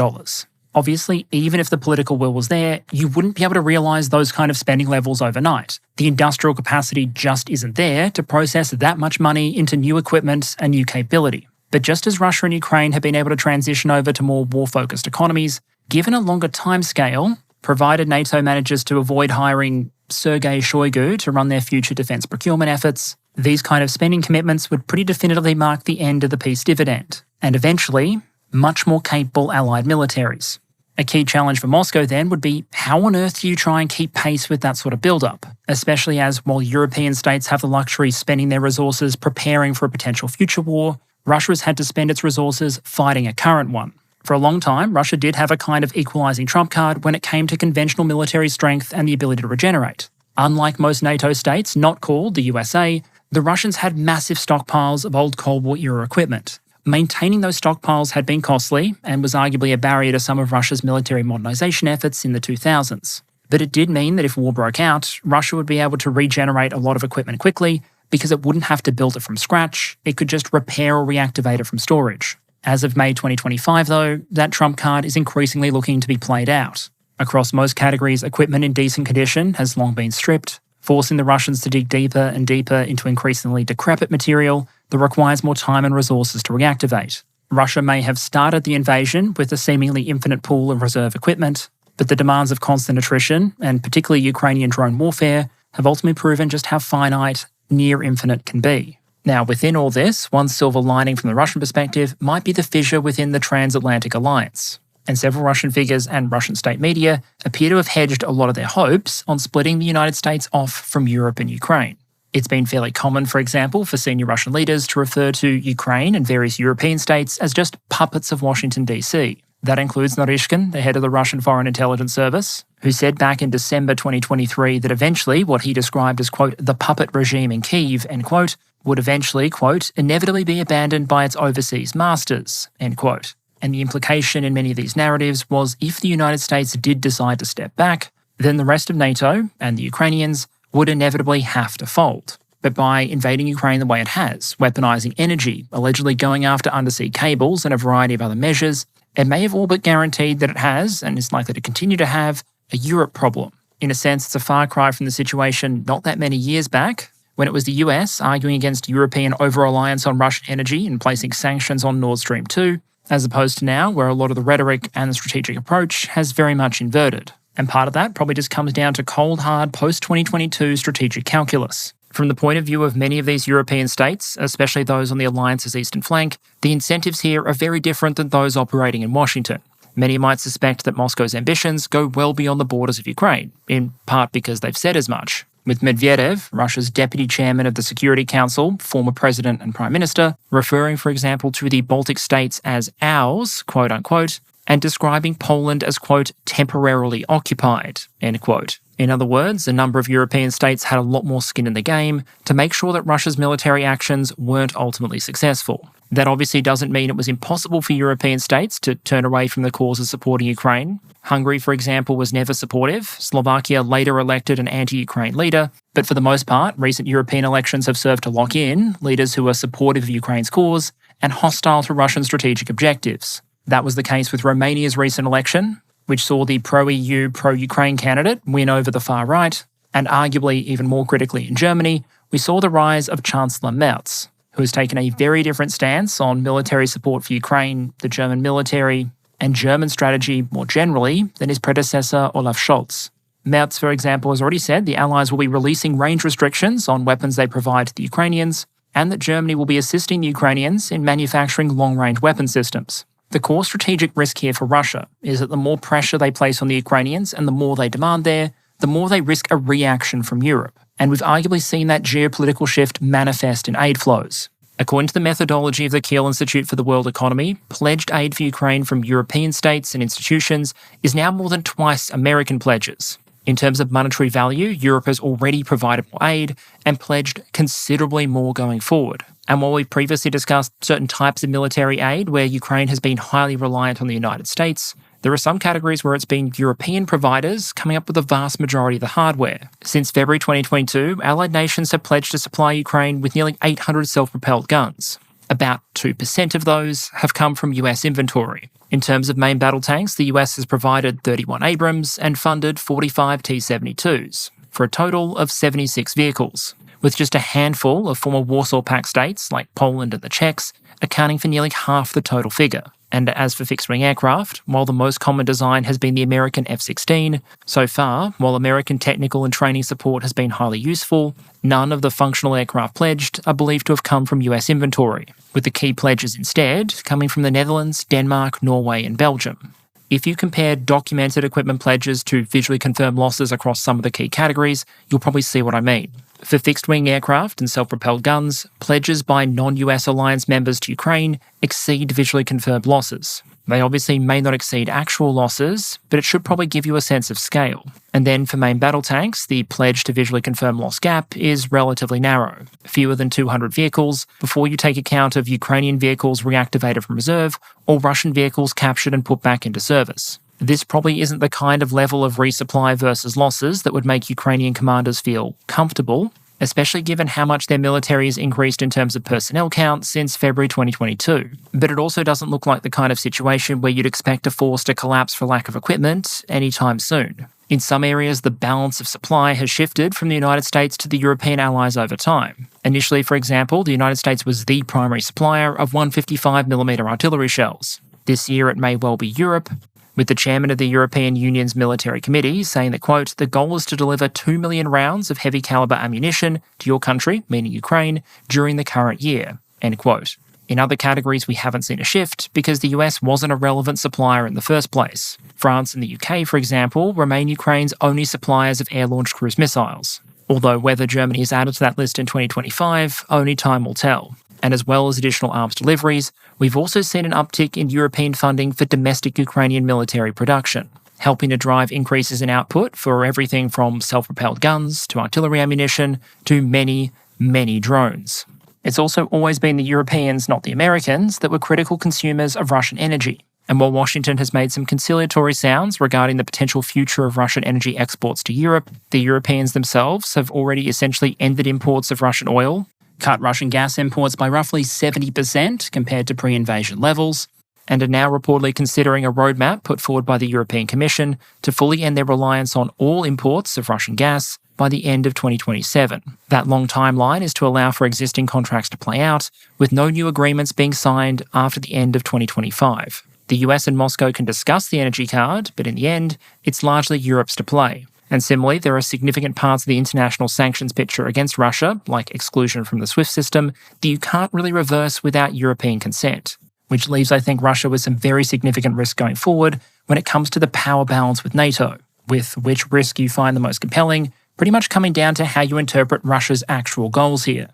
Obviously, even if the political will was there, you wouldn't be able to realise those kind of spending levels overnight. The industrial capacity just isn't there to process that much money into new equipment and new capability. But just as Russia and Ukraine have been able to transition over to more war-focused economies, given a longer timescale, provided NATO manages to avoid hiring Sergei Shoigu to run their future defence procurement efforts, these kind of spending commitments would pretty definitively mark the end of the peace dividend, and eventually, much more capable allied militaries. A key challenge for Moscow then would be how on earth do you try and keep pace with that sort of build-up, especially as while European states have the luxury spending their resources preparing for a potential future war, Russia has had to spend its resources fighting a current one. For a long time, Russia did have a kind of equalising trump card when it came to conventional military strength and the ability to regenerate. Unlike most NATO states not called the USA, the Russians had massive stockpiles of old Cold War-era equipment. Maintaining those stockpiles had been costly and was arguably a barrier to some of Russia's military modernisation efforts in the 2000s. But it did mean that if war broke out, Russia would be able to regenerate a lot of equipment quickly because it wouldn't have to build it from scratch, it could just repair or reactivate it from storage. As of May 2025 though, that trump card is increasingly looking to be played out. Across most categories, equipment in decent condition has long been stripped, forcing the Russians to dig deeper and deeper into increasingly decrepit material that requires more time and resources to reactivate. Russia may have started the invasion with a seemingly infinite pool of reserve equipment, but the demands of constant attrition, and particularly Ukrainian drone warfare, have ultimately proven just how finite near infinite can be. Now, within all this, one silver lining from the Russian perspective might be the fissure within the transatlantic alliance. And several Russian figures and Russian state media appear to have hedged a lot of their hopes on splitting the United States off from Europe and Ukraine. It's been fairly common, for example, for senior Russian leaders to refer to Ukraine and various European states as just puppets of Washington, D.C. That includes Naryshkin, the head of the Russian Foreign Intelligence Service, who said back in December 2023 that eventually what he described as, quote, the puppet regime in Kyiv, end quote, would eventually, quote, inevitably be abandoned by its overseas masters, end quote. And the implication in many of these narratives was if the United States did decide to step back, then the rest of NATO and the Ukrainians would inevitably have to fold. But by invading Ukraine the way it has, weaponizing energy, allegedly going after undersea cables and a variety of other measures, it may have all but guaranteed that it has, and is likely to continue to have, a Europe problem. In a sense, it's a far cry from the situation not that many years back, when it was the US arguing against European over-reliance on Russian energy and placing sanctions on Nord Stream 2, as opposed to now, where a lot of the rhetoric and the strategic approach has very much inverted. And part of that probably just comes down to cold, hard post-2022 strategic calculus. From the point of view of many of these European states, especially those on the alliance's eastern flank, the incentives here are very different than those operating in Washington. Many might suspect that Moscow's ambitions go well beyond the borders of Ukraine, in part because they've said as much. With Medvedev, Russia's deputy chairman of the Security Council, former president and prime minister, referring, for example, to the Baltic states as ours, quote unquote, and describing Poland as, quote, temporarily occupied, end quote. In other words, a number of European states had a lot more skin in the game to make sure that Russia's military actions weren't ultimately successful. That obviously doesn't mean it was impossible for European states to turn away from the cause of supporting Ukraine. Hungary, for example, was never supportive. Slovakia later elected an anti-Ukraine leader. But for the most part, recent European elections have served to lock in leaders who are supportive of Ukraine's cause and hostile to Russian strategic objectives. That was the case with Romania's recent election, which saw the pro-EU, pro-Ukraine candidate win over the far right, and arguably even more critically in Germany, we saw the rise of Chancellor Merz, who has taken a very different stance on military support for Ukraine, the German military, and German strategy more generally than his predecessor Olaf Scholz. Merz, for example, has already said the Allies will be releasing range restrictions on weapons they provide to the Ukrainians, and that Germany will be assisting the Ukrainians in manufacturing long-range weapon systems. The core strategic risk here for Russia is that the more pressure they place on the Ukrainians and the more they demand there, the more they risk a reaction from Europe. And we've arguably seen that geopolitical shift manifest in aid flows. According to the methodology of the Kiel Institute for the World Economy, pledged aid for Ukraine from European states and institutions is now more than twice American pledges. In terms of monetary value, Europe has already provided more aid and pledged considerably more going forward. And while we've previously discussed certain types of military aid where Ukraine has been highly reliant on the United States, there are some categories where it's been European providers coming up with the vast majority of the hardware. Since February 2022, allied nations have pledged to supply Ukraine with nearly 800 self-propelled guns. About 2% of those have come from US inventory. In terms of main battle tanks, the US has provided 31 Abrams and funded 45 T-72s, for a total of 76 vehicles, with just a handful of former Warsaw Pact states, like Poland and the Czechs, accounting for nearly half the total figure. And as for fixed-wing aircraft, while the most common design has been the American F-16, so far, while American technical and training support has been highly useful, none of the functional aircraft pledged are believed to have come from US inventory, with the key pledges instead coming from the Netherlands, Denmark, Norway and Belgium. If you compare documented equipment pledges to visually confirmed losses across some of the key categories, you'll probably see what I mean. For fixed-wing aircraft and self-propelled guns, pledges by non-US alliance members to Ukraine exceed visually confirmed losses. They obviously may not exceed actual losses, but it should probably give you a sense of scale. And then for main battle tanks, the pledge to visually confirmed loss gap is relatively narrow, fewer than 200 vehicles, before you take account of Ukrainian vehicles reactivated from reserve or Russian vehicles captured and put back into service. This probably isn't the kind of level of resupply versus losses that would make Ukrainian commanders feel comfortable, especially given how much their military has increased in terms of personnel count since February 2022. But it also doesn't look like the kind of situation where you'd expect a force to collapse for lack of equipment anytime soon. In some areas, the balance of supply has shifted from the United States to the European allies over time. Initially, for example, the United States was the primary supplier of 155mm artillery shells. This year, it may well be Europe. with the chairman of the European Union's military committee saying that, quote, the goal is to deliver 2 million rounds of heavy caliber ammunition to your country, meaning Ukraine, during the current year, end quote. In other categories, we haven't seen a shift because the US wasn't a relevant supplier in the first place. France and the UK, for example, remain Ukraine's only suppliers of air-launched cruise missiles. Although whether Germany is added to that list in 2025, only time will tell. And as well as additional arms deliveries, we've also seen an uptick in European funding for domestic Ukrainian military production, helping to drive increases in output for everything from self-propelled guns to artillery ammunition to many, many drones. It's also always been the Europeans, not the Americans, that were critical consumers of Russian energy. And while Washington has made some conciliatory sounds regarding the potential future of Russian energy exports to Europe, the Europeans themselves have already essentially ended imports of Russian oil, cut Russian gas imports by roughly 70% compared to pre-invasion levels, and are now reportedly considering a roadmap put forward by the European Commission to fully end their reliance on all imports of Russian gas by the end of 2027. That long timeline is to allow for existing contracts to play out, with no new agreements being signed after the end of 2025. The US and Moscow can discuss the energy card, but in the end, it's largely Europe's to play. And similarly, there are significant parts of the international sanctions picture against Russia, like exclusion from the SWIFT system, that you can't really reverse without European consent, which leaves, I think, Russia with some very significant risk going forward when it comes to the power balance with NATO, with which risk you find the most compelling, pretty much coming down to how you interpret Russia's actual goals here.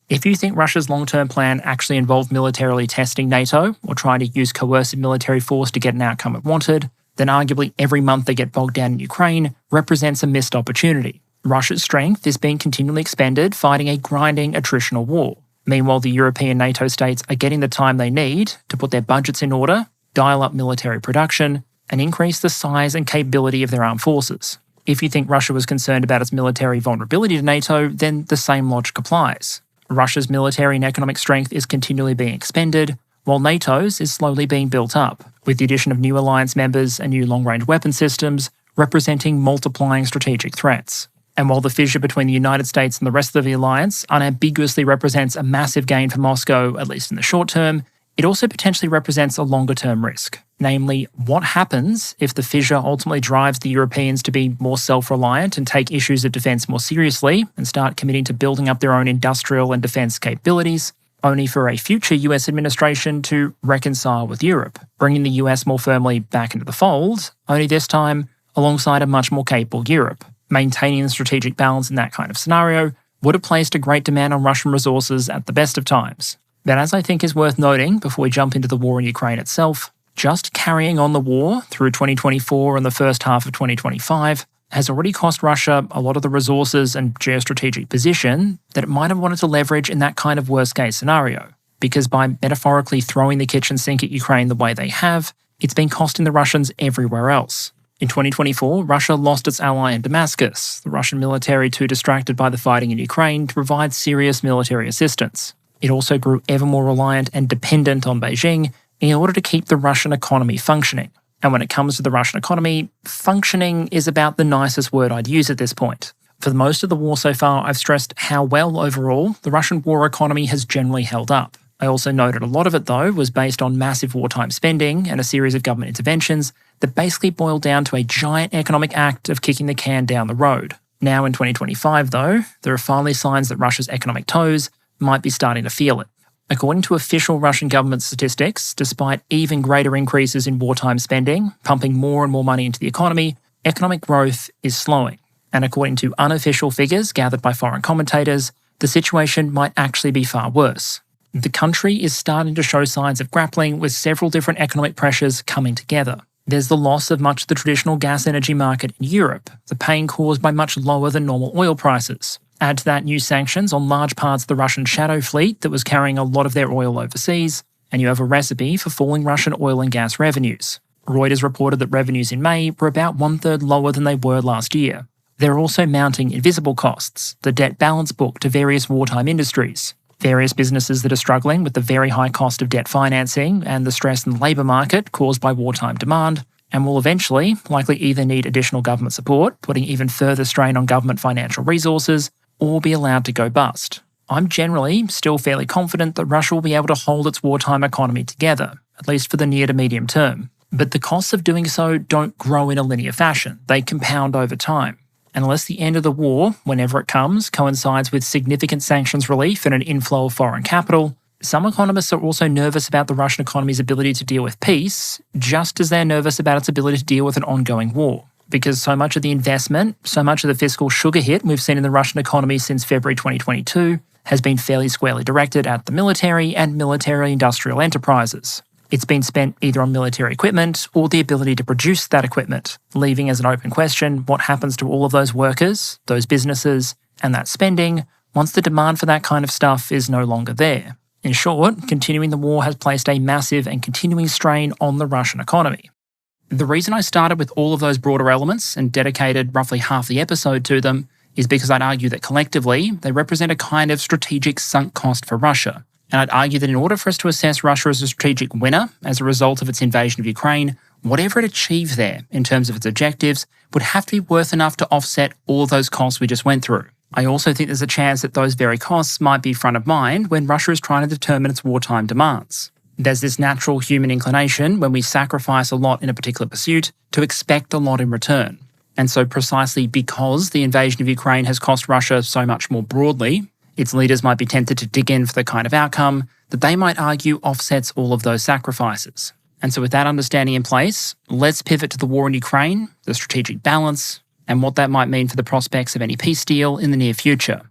If you think Russia's long-term plan actually involved militarily testing NATO or trying to use coercive military force to get an outcome it wanted, then arguably every month they get bogged down in Ukraine represents a missed opportunity. Russia's strength is being continually expended fighting a grinding attritional war. Meanwhile, the European NATO states are getting the time they need to put their budgets in order, dial up military production, and increase the size and capability of their armed forces. If you think Russia was concerned about its military vulnerability to NATO, then the same logic applies. Russia's military and economic strength is continually being expended, while NATO's is slowly being built up, with the addition of new alliance members and new long-range weapon systems representing multiplying strategic threats. And while the fissure between the United States and the rest of the alliance unambiguously represents a massive gain for Moscow, at least in the short term, it also potentially represents a longer-term risk. Namely, what happens if the fissure ultimately drives the Europeans to be more self-reliant and take issues of defence more seriously and start committing to building up their own industrial and defence capabilities, only for a future US administration to reconcile with Europe, bringing the US more firmly back into the fold, only this time alongside a much more capable Europe. Maintaining the strategic balance in that kind of scenario would have placed a great demand on Russian resources at the best of times. But as I think is worth noting before we jump into the war in Ukraine itself, just carrying on the war through 2024 and the first half of 2025 has already cost Russia a lot of the resources and geostrategic position that it might have wanted to leverage in that kind of worst-case scenario. Because by metaphorically throwing the kitchen sink at Ukraine the way they have, it's been costing the Russians everywhere else. In 2024, Russia lost its ally in Damascus, the Russian military too distracted by the fighting in Ukraine to provide serious military assistance. It also grew ever more reliant and dependent on Beijing in order to keep the Russian economy functioning. And when it comes to the Russian economy, functioning is about the nicest word I'd use at this point. For most of the war so far, I've stressed how well overall the Russian war economy has generally held up. I also noted a lot of it, though, was based on massive wartime spending and a series of government interventions that basically boiled down to a giant economic act of kicking the can down the road. Now in 2025, though, there are finally signs that Russia's economic toes might be starting to feel it. According to official Russian government statistics, despite even greater increases in wartime spending, pumping more and more money into the economy, economic growth is slowing. And according to unofficial figures gathered by foreign commentators, the situation might actually be far worse. The country is starting to show signs of grappling with several different economic pressures coming together. There's the loss of much of the traditional gas energy market in Europe, the pain caused by much lower than normal oil prices. Add to that new sanctions on large parts of the Russian shadow fleet that was carrying a lot of their oil overseas, and you have a recipe for falling Russian oil and gas revenues. Reuters reported that revenues in May were about 1/3 lower than they were last year. There are also mounting invisible costs, the debt balance book to various wartime industries, various businesses that are struggling with the very high cost of debt financing and the stress in the labour market caused by wartime demand, and will eventually likely either need additional government support, putting even further strain on government financial resources, or be allowed to go bust. I'm generally still fairly confident that Russia will be able to hold its wartime economy together, at least for the near to medium term. But the costs of doing so don't grow in a linear fashion. They compound over time. And unless the end of the war, whenever it comes, coincides with significant sanctions relief and an inflow of foreign capital, some economists are also nervous about the Russian economy's ability to deal with peace, just as they're nervous about its ability to deal with an ongoing war. Because so much of the investment, so much of the fiscal sugar hit we've seen in the Russian economy since February 2022 has been fairly squarely directed at the military and military-industrial enterprises. It's been spent either on military equipment or the ability to produce that equipment, leaving as an open question what happens to all of those workers, those businesses, and that spending once the demand for that kind of stuff is no longer there. In short, continuing the war has placed a massive and continuing strain on the Russian economy. The reason I started with all of those broader elements and dedicated roughly half the episode to them is because I'd argue that collectively they represent a kind of strategic sunk cost for Russia. And I'd argue that in order for us to assess Russia as a strategic winner as a result of its invasion of Ukraine, whatever it achieved there in terms of its objectives would have to be worth enough to offset all of those costs we just went through. I also think there's a chance that those very costs might be front of mind when Russia is trying to determine its wartime demands. There's this natural human inclination when we sacrifice a lot in a particular pursuit to expect a lot in return. And so precisely because the invasion of Ukraine has cost Russia so much more broadly, its leaders might be tempted to dig in for the kind of outcome that they might argue offsets all of those sacrifices. And so with that understanding in place, let's pivot to the war in Ukraine, the strategic balance, and what that might mean for the prospects of any peace deal in the near future.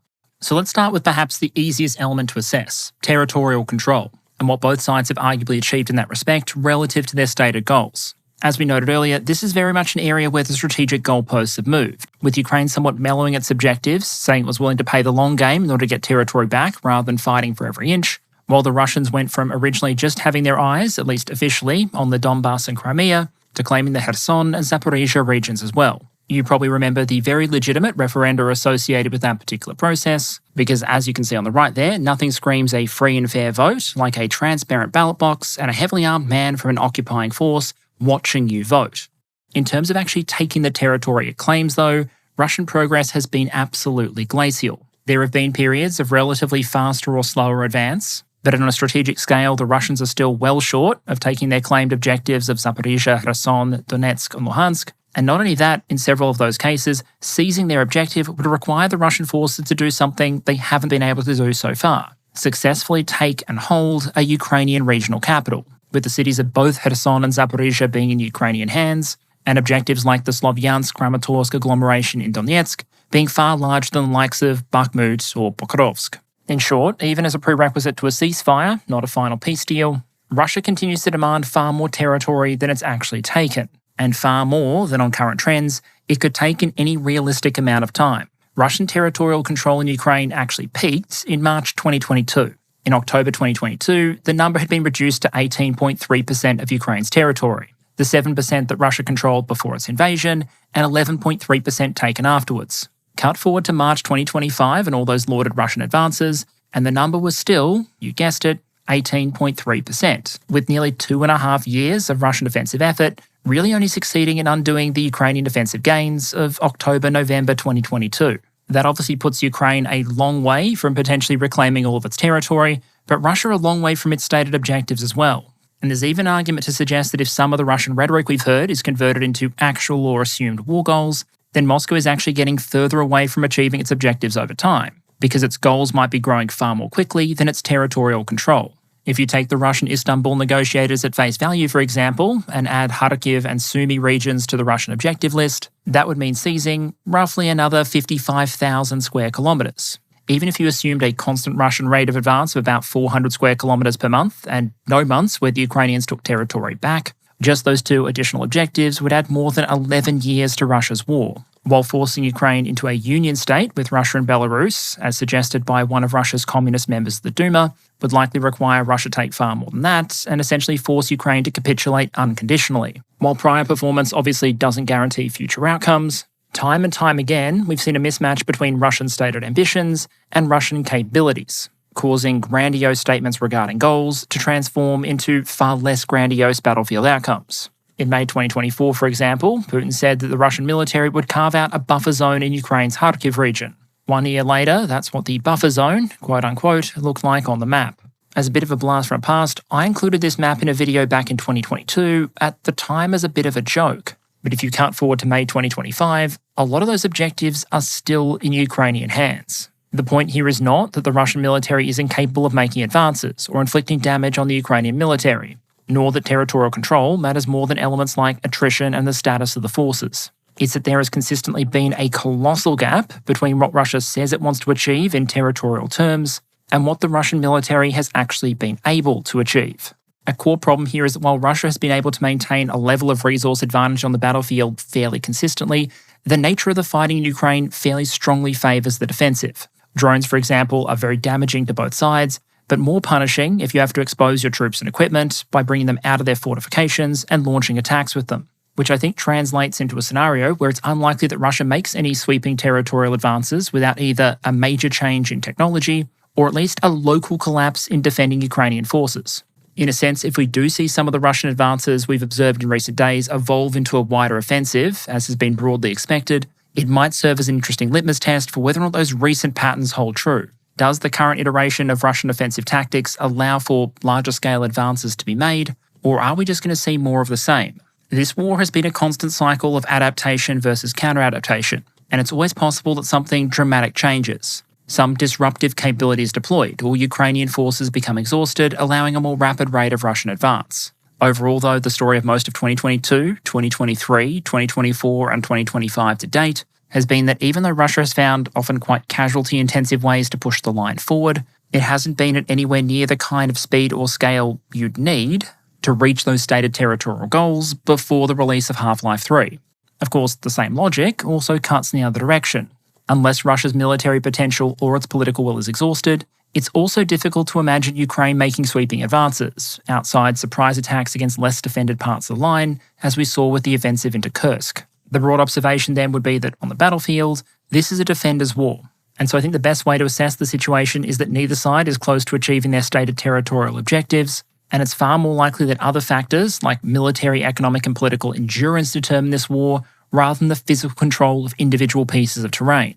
So let's start with perhaps the easiest element to assess, territorial control, and what both sides have arguably achieved in that respect relative to their stated goals. As we noted earlier, this is very much an area where the strategic goalposts have moved, with Ukraine somewhat mellowing its objectives, saying it was willing to play the long game in order to get territory back rather than fighting for every inch, while the Russians went from originally just having their eyes, at least officially, on the Donbass and Crimea, to claiming the Kherson and Zaporizhia regions as well. You probably remember the very legitimate referenda associated with that particular process, because as you can see on the right there, nothing screams a free and fair vote like a transparent ballot box and a heavily armed man from an occupying force watching you vote. In terms of actually taking the territory it claims, though, Russian progress has been absolutely glacial. There have been periods of relatively faster or slower advance, but on a strategic scale, the Russians are still well short of taking their claimed objectives of Zaporizhia, Kherson, Donetsk, and Luhansk. And not only that, in several of those cases, seizing their objective would require the Russian forces to do something they haven't been able to do so far: successfully take and hold a Ukrainian regional capital, with the cities of both Kherson and Zaporizhia being in Ukrainian hands, and objectives like the Slovyansk-Kramatorsk agglomeration in Donetsk being far larger than the likes of Bakhmut or Pokrovsk. In short, even as a prerequisite to a ceasefire, not a final peace deal, Russia continues to demand far more territory than it's actually taken, and far more than on current trends it could take in any realistic amount of time. Russian territorial control in Ukraine actually peaked in March 2022. In October 2022, the number had been reduced to 18.3% of Ukraine's territory, the 7% that Russia controlled before its invasion, and 11.3% taken afterwards. Cut forward to March 2025 and all those lauded Russian advances, and the number was still, you guessed it, 18.3%, with nearly 2.5 years of Russian defensive effort really only succeeding in undoing the Ukrainian defensive gains of October-November 2022. That obviously puts Ukraine a long way from potentially reclaiming all of its territory, but Russia a long way from its stated objectives as well. And there's even an argument to suggest that if some of the Russian rhetoric we've heard is converted into actual or assumed war goals, then Moscow is actually getting further away from achieving its objectives over time, because its goals might be growing far more quickly than its territorial control. If you take the Russian Istanbul negotiators at face value, for example, and add Kharkiv and Sumy regions to the Russian objective list, that would mean seizing roughly another 55,000 square kilometres. Even if you assumed a constant Russian rate of advance of about 400 square kilometres per month, and no months where the Ukrainians took territory back, just those two additional objectives would add more than 11 years to Russia's war, while forcing Ukraine into a union state with Russia and Belarus, as suggested by one of Russia's communist members of the Duma, would likely require Russia take far more than that, and essentially force Ukraine to capitulate unconditionally. While prior performance obviously doesn't guarantee future outcomes, time and time again we've seen a mismatch between Russian stated ambitions and Russian capabilities, causing grandiose statements regarding goals to transform into far less grandiose battlefield outcomes. In May 2024, for example, Putin said that the Russian military would carve out a buffer zone in Ukraine's Kharkiv region. 1 year later, that's what the buffer zone, quote-unquote, looked like on the map. As a bit of a blast from the past, I included this map in a video back in 2022, at the time as a bit of a joke. But if you cut forward to May 2025, a lot of those objectives are still in Ukrainian hands. The point here is not that the Russian military is incapable of making advances or inflicting damage on the Ukrainian military, nor that territorial control matters more than elements like attrition and the status of the forces. It's that there has consistently been a colossal gap between what Russia says it wants to achieve in territorial terms and what the Russian military has actually been able to achieve. A core problem here is that while Russia has been able to maintain a level of resource advantage on the battlefield fairly consistently, the nature of the fighting in Ukraine fairly strongly favours the defensive. Drones, for example, are very damaging to both sides, but more punishing if you have to expose your troops and equipment by bringing them out of their fortifications and launching attacks with them, which I think translates into a scenario where it's unlikely that Russia makes any sweeping territorial advances without either a major change in technology or at least a local collapse in defending Ukrainian forces. In a sense, if we do see some of the Russian advances we've observed in recent days evolve into a wider offensive, as has been broadly expected, it might serve as an interesting litmus test for whether or not those recent patterns hold true. Does the current iteration of Russian offensive tactics allow for larger-scale advances to be made, or are we just going to see more of the same? This war has been a constant cycle of adaptation versus counter-adaptation, and it's always possible that something dramatic changes. Some disruptive capability is deployed, or Ukrainian forces become exhausted, allowing a more rapid rate of Russian advance. Overall, though, the story of most of 2022, 2023, 2024, and 2025 to date has been that even though Russia has found often quite casualty-intensive ways to push the line forward, it hasn't been at anywhere near the kind of speed or scale you'd need to reach those stated territorial goals before the release of Half-Life 3. Of course, the same logic also cuts in the other direction. Unless Russia's military potential or its political will is exhausted, it's also difficult to imagine Ukraine making sweeping advances, outside surprise attacks against less defended parts of the line, as we saw with the offensive into Kursk. The broad observation then would be that on the battlefield, this is a defender's war. And so I think the best way to assess the situation is that neither side is close to achieving their stated territorial objectives, and it's far more likely that other factors like military, economic and political endurance determine this war rather than the physical control of individual pieces of terrain.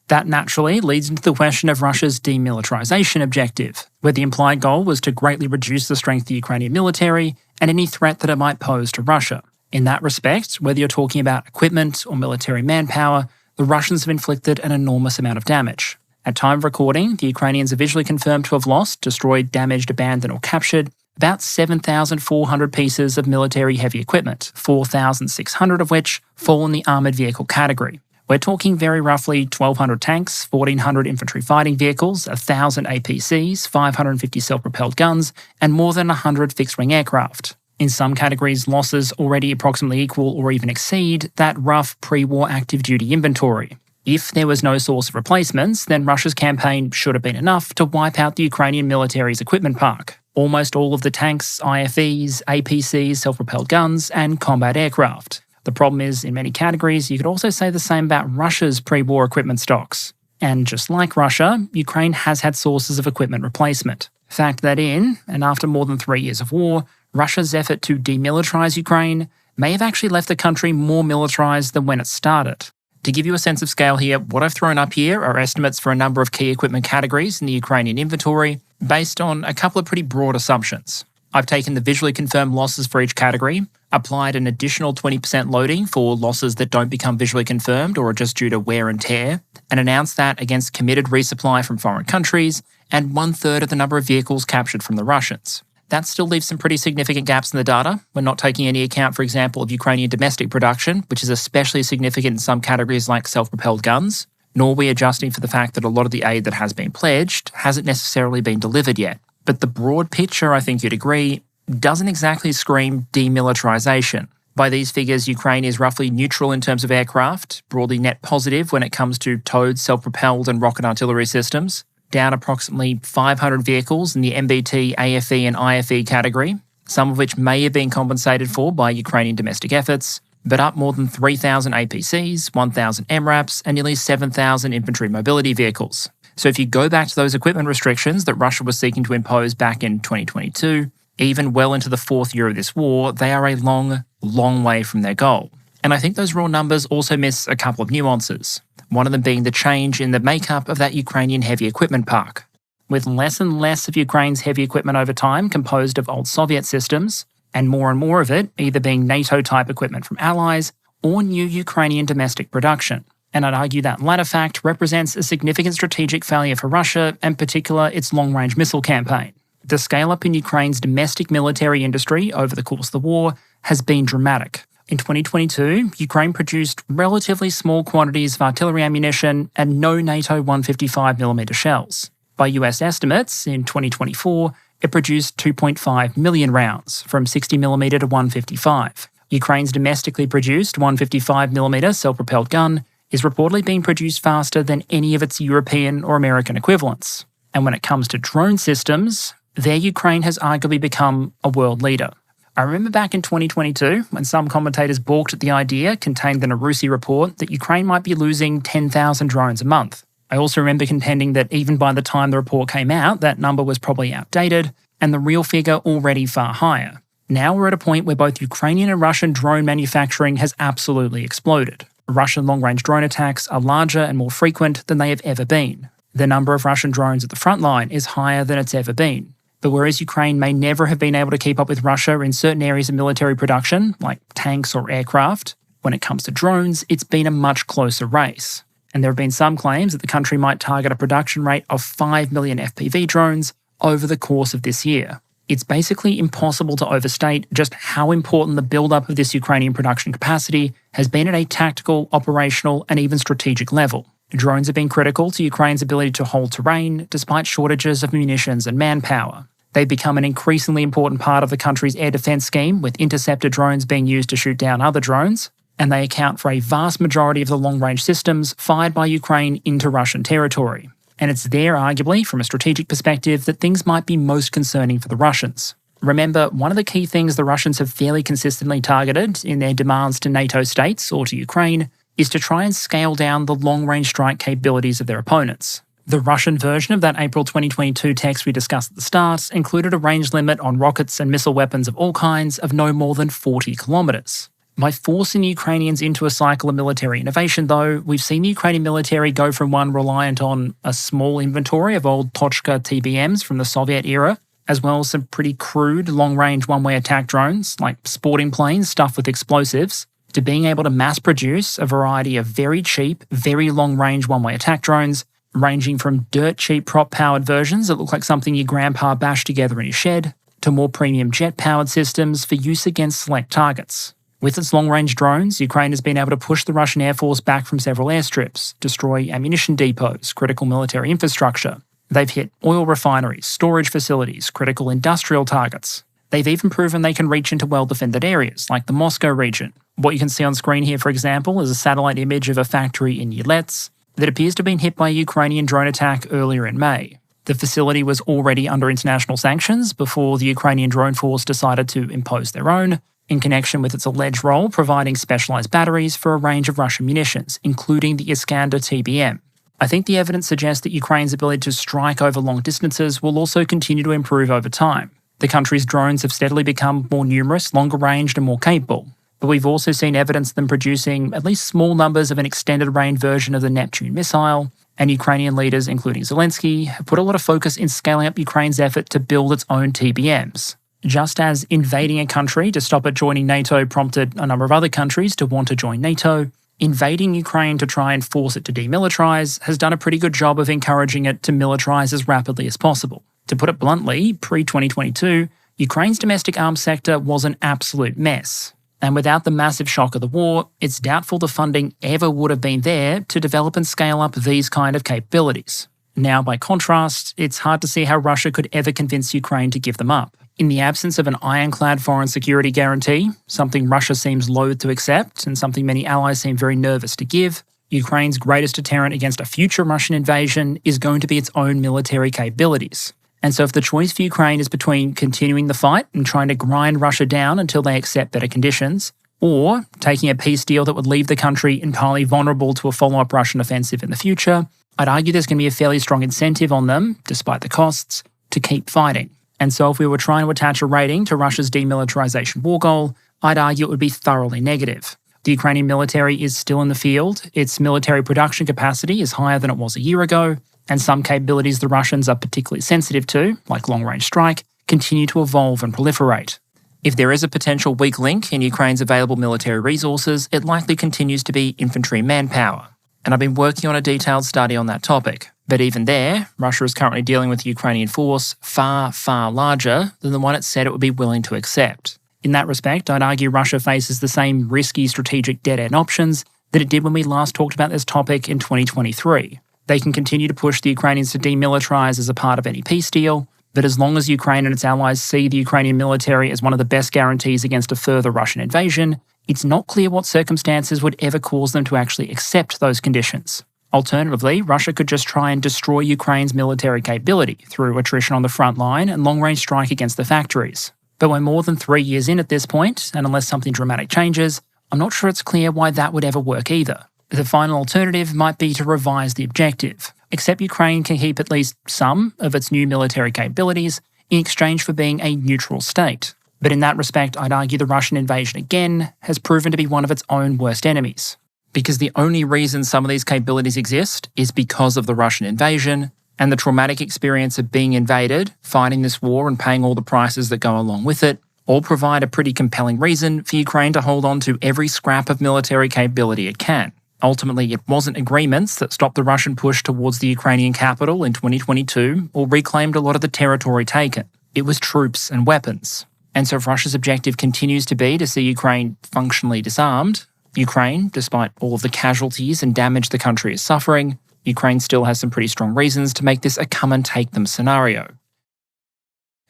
That naturally leads into the question of Russia's demilitarization objective, where the implied goal was to greatly reduce the strength of the Ukrainian military and any threat that it might pose to Russia. In that respect, whether you're talking about equipment or military manpower, the Russians have inflicted an enormous amount of damage. At time of recording, the Ukrainians are visually confirmed to have lost, destroyed, damaged, abandoned or captured about 7,400 pieces of military heavy equipment, 4,600 of which fall in the armoured vehicle category. We're talking very roughly 1,200 tanks, 1,400 infantry fighting vehicles, 1,000 APCs, 550 self-propelled guns, and more than 100 fixed-wing aircraft. In some categories, losses already approximately equal or even exceed that rough pre-war active duty inventory. If there was no source of replacements, then Russia's campaign should have been enough to wipe out the Ukrainian military's equipment park. Almost all of the tanks, IFEs, APCs, self-propelled guns, and combat aircraft. The problem is, in many categories, you could also say the same about Russia's pre-war equipment stocks. And just like Russia, Ukraine has had sources of equipment replacement. Fact that in, and after more than 3 years of war, Russia's effort to demilitarize Ukraine may have actually left the country more militarized than when it started. To give you a sense of scale here, what I've thrown up here are estimates for a number of key equipment categories in the Ukrainian inventory, based on a couple of pretty broad assumptions. I've taken the visually confirmed losses for each category, applied an additional 20% loading for losses that don't become visually confirmed or are just due to wear and tear, and announced that against committed resupply from foreign countries and 1/3 of the number of vehicles captured from the Russians. That still leaves some pretty significant gaps in the data. We're not taking any account, for example, of Ukrainian domestic production, which is especially significant in some categories like self-propelled guns, nor are we adjusting for the fact that a lot of the aid that has been pledged hasn't necessarily been delivered yet. But the broad picture, I think you'd agree, doesn't exactly scream demilitarization. By these figures, Ukraine is roughly neutral in terms of aircraft, broadly net positive when it comes to towed, self-propelled and rocket artillery systems, down approximately 500 vehicles in the MBT, AFE and IFE category, some of which may have been compensated for by Ukrainian domestic efforts, but up more than 3,000 APCs, 1,000 MRAPs and nearly 7,000 infantry mobility vehicles. So if you go back to those equipment restrictions that Russia was seeking to impose back in 2022, even well into the 4th year of this war, they are a long, long way from their goal. And I think those raw numbers also miss a couple of nuances, one of them being the change in the makeup of that Ukrainian heavy equipment park. with less and less of Ukraine's heavy equipment over time composed of old Soviet systems, and more of it either being NATO-type equipment from allies or new Ukrainian domestic production. And I'd argue that latter fact represents a significant strategic failure for Russia, and in particular its long-range missile campaign. The scale-up in Ukraine's domestic military industry over the course of the war has been dramatic. In 2022, Ukraine produced relatively small quantities of artillery ammunition and no NATO 155mm shells. By US estimates, in 2024, it produced 2.5 million rounds, from 60mm to 155. Ukraine's domestically produced 155mm self-propelled gun is reportedly being produced faster than any of its European or American equivalents. And when it comes to drone systems, there Ukraine has arguably become a world leader. I remember back in 2022 when some commentators balked at the idea contained in a Rusi report that Ukraine might be losing 10,000 drones a month. I also remember contending that even by the time the report came out, that number was probably outdated, and the real figure already far higher. Now we're at a point where both Ukrainian and Russian drone manufacturing has absolutely exploded. Russian long-range drone attacks are larger and more frequent than they have ever been. The number of Russian drones at the front line is higher than it's ever been. But whereas Ukraine may never have been able to keep up with Russia in certain areas of military production, like tanks or aircraft, when it comes to drones, it's been a much closer race. And there have been some claims that the country might target a production rate of 5 million FPV drones over the course of this year. It's basically impossible to overstate just how important the build-up of this Ukrainian production capacity has been at a tactical, operational, and even strategic level. Drones have been critical to Ukraine's ability to hold terrain, despite shortages of munitions and manpower. They've become an increasingly important part of the country's air defense scheme, with interceptor drones being used to shoot down other drones, and they account for a vast majority of the long-range systems fired by Ukraine into Russian territory. And it's there, arguably, from a strategic perspective, that things might be most concerning for the Russians. Remember, one of the key things the Russians have fairly consistently targeted in their demands to NATO states or to Ukraine is to try and scale down the long-range strike capabilities of their opponents. The Russian version of that April 2022 text we discussed at the start included a range limit on rockets and missile weapons of all kinds of no more than 40 kilometres. By forcing the Ukrainians into a cycle of military innovation, though, we've seen the Ukrainian military go from one reliant on a small inventory of old Tochka TBMs from the Soviet era, as well as some pretty crude long-range one-way attack drones, like sporting planes stuffed with explosives, to being able to mass-produce a variety of very cheap, very long-range one-way attack drones, ranging from dirt-cheap prop-powered versions that look like something your grandpa bashed together in his shed, to more premium jet-powered systems for use against select targets. With its long-range drones, Ukraine has been able to push the Russian Air Force back from several airstrips, destroy ammunition depots, critical military infrastructure. They've hit oil refineries, storage facilities, critical industrial targets. They've even proven they can reach into well-defended areas, like the Moscow region. What you can see on screen here, for example, is a satellite image of a factory in Yelets that appears to have been hit by a Ukrainian drone attack earlier in May. The facility was already under international sanctions before the Ukrainian drone force decided to impose their own, in connection with its alleged role providing specialised batteries for a range of Russian munitions, including the Iskander TBM. I think the evidence suggests that Ukraine's ability to strike over long distances will also continue to improve over time. The country's drones have steadily become more numerous, longer-ranged and more capable. But we've also seen evidence of them producing at least small numbers of an extended-range version of the Neptune missile, and Ukrainian leaders, including Zelensky, have put a lot of focus in scaling up Ukraine's effort to build its own TBMs. Just as invading a country to stop it joining NATO prompted a number of other countries to want to join NATO, invading Ukraine to try and force it to demilitarize has done a pretty good job of encouraging it to militarize as rapidly as possible. To put it bluntly, pre-2022, Ukraine's domestic arms sector was an absolute mess. And without the massive shock of the war, it's doubtful the funding ever would have been there to develop and scale up these kind of capabilities. Now, by contrast, it's hard to see how Russia could ever convince Ukraine to give them up. In the absence of an ironclad foreign security guarantee, something Russia seems loath to accept and something many allies seem very nervous to give, Ukraine's greatest deterrent against a future Russian invasion is going to be its own military capabilities. And so if the choice for Ukraine is between continuing the fight and trying to grind Russia down until they accept better conditions, or taking a peace deal that would leave the country entirely vulnerable to a follow-up Russian offensive in the future, I'd argue there's going to be a fairly strong incentive on them, despite the costs, to keep fighting. And so if we were trying to attach a rating to Russia's demilitarization war goal, I'd argue it would be thoroughly negative. The Ukrainian military is still in the field, its military production capacity is higher than it was a year ago, and some capabilities the Russians are particularly sensitive to, like long-range strike, continue to evolve and proliferate. If there is a potential weak link in Ukraine's available military resources, it likely continues to be infantry manpower. And I've been working on a detailed study on that topic. But even there, Russia is currently dealing with a Ukrainian force far, far larger than the one it said it would be willing to accept. In that respect, I'd argue Russia faces the same risky strategic dead-end options that it did when we last talked about this topic in 2023. They can continue to push the Ukrainians to demilitarize as a part of any peace deal, but as long as Ukraine and its allies see the Ukrainian military as one of the best guarantees against a further Russian invasion, it's not clear what circumstances would ever cause them to actually accept those conditions. Alternatively, Russia could just try and destroy Ukraine's military capability through attrition on the front line and long-range strike against the factories. But we're more than 3 years in at this point, and unless something dramatic changes, I'm not sure it's clear why that would ever work either. The final alternative might be to revise the objective, except Ukraine can keep at least some of its new military capabilities in exchange for being a neutral state. But in that respect, I'd argue the Russian invasion again has proven to be one of its own worst enemies. Because the only reason some of these capabilities exist is because of the Russian invasion and the traumatic experience of being invaded, fighting this war and paying all the prices that go along with it, all provide a pretty compelling reason for Ukraine to hold on to every scrap of military capability it can. Ultimately, it wasn't agreements that stopped the Russian push towards the Ukrainian capital in 2022 or reclaimed a lot of the territory taken. It was troops and weapons. And so if Russia's objective continues to be to see Ukraine functionally disarmed, Ukraine, despite all of the casualties and damage the country is suffering, Ukraine still has some pretty strong reasons to make this a come-and-take-them scenario.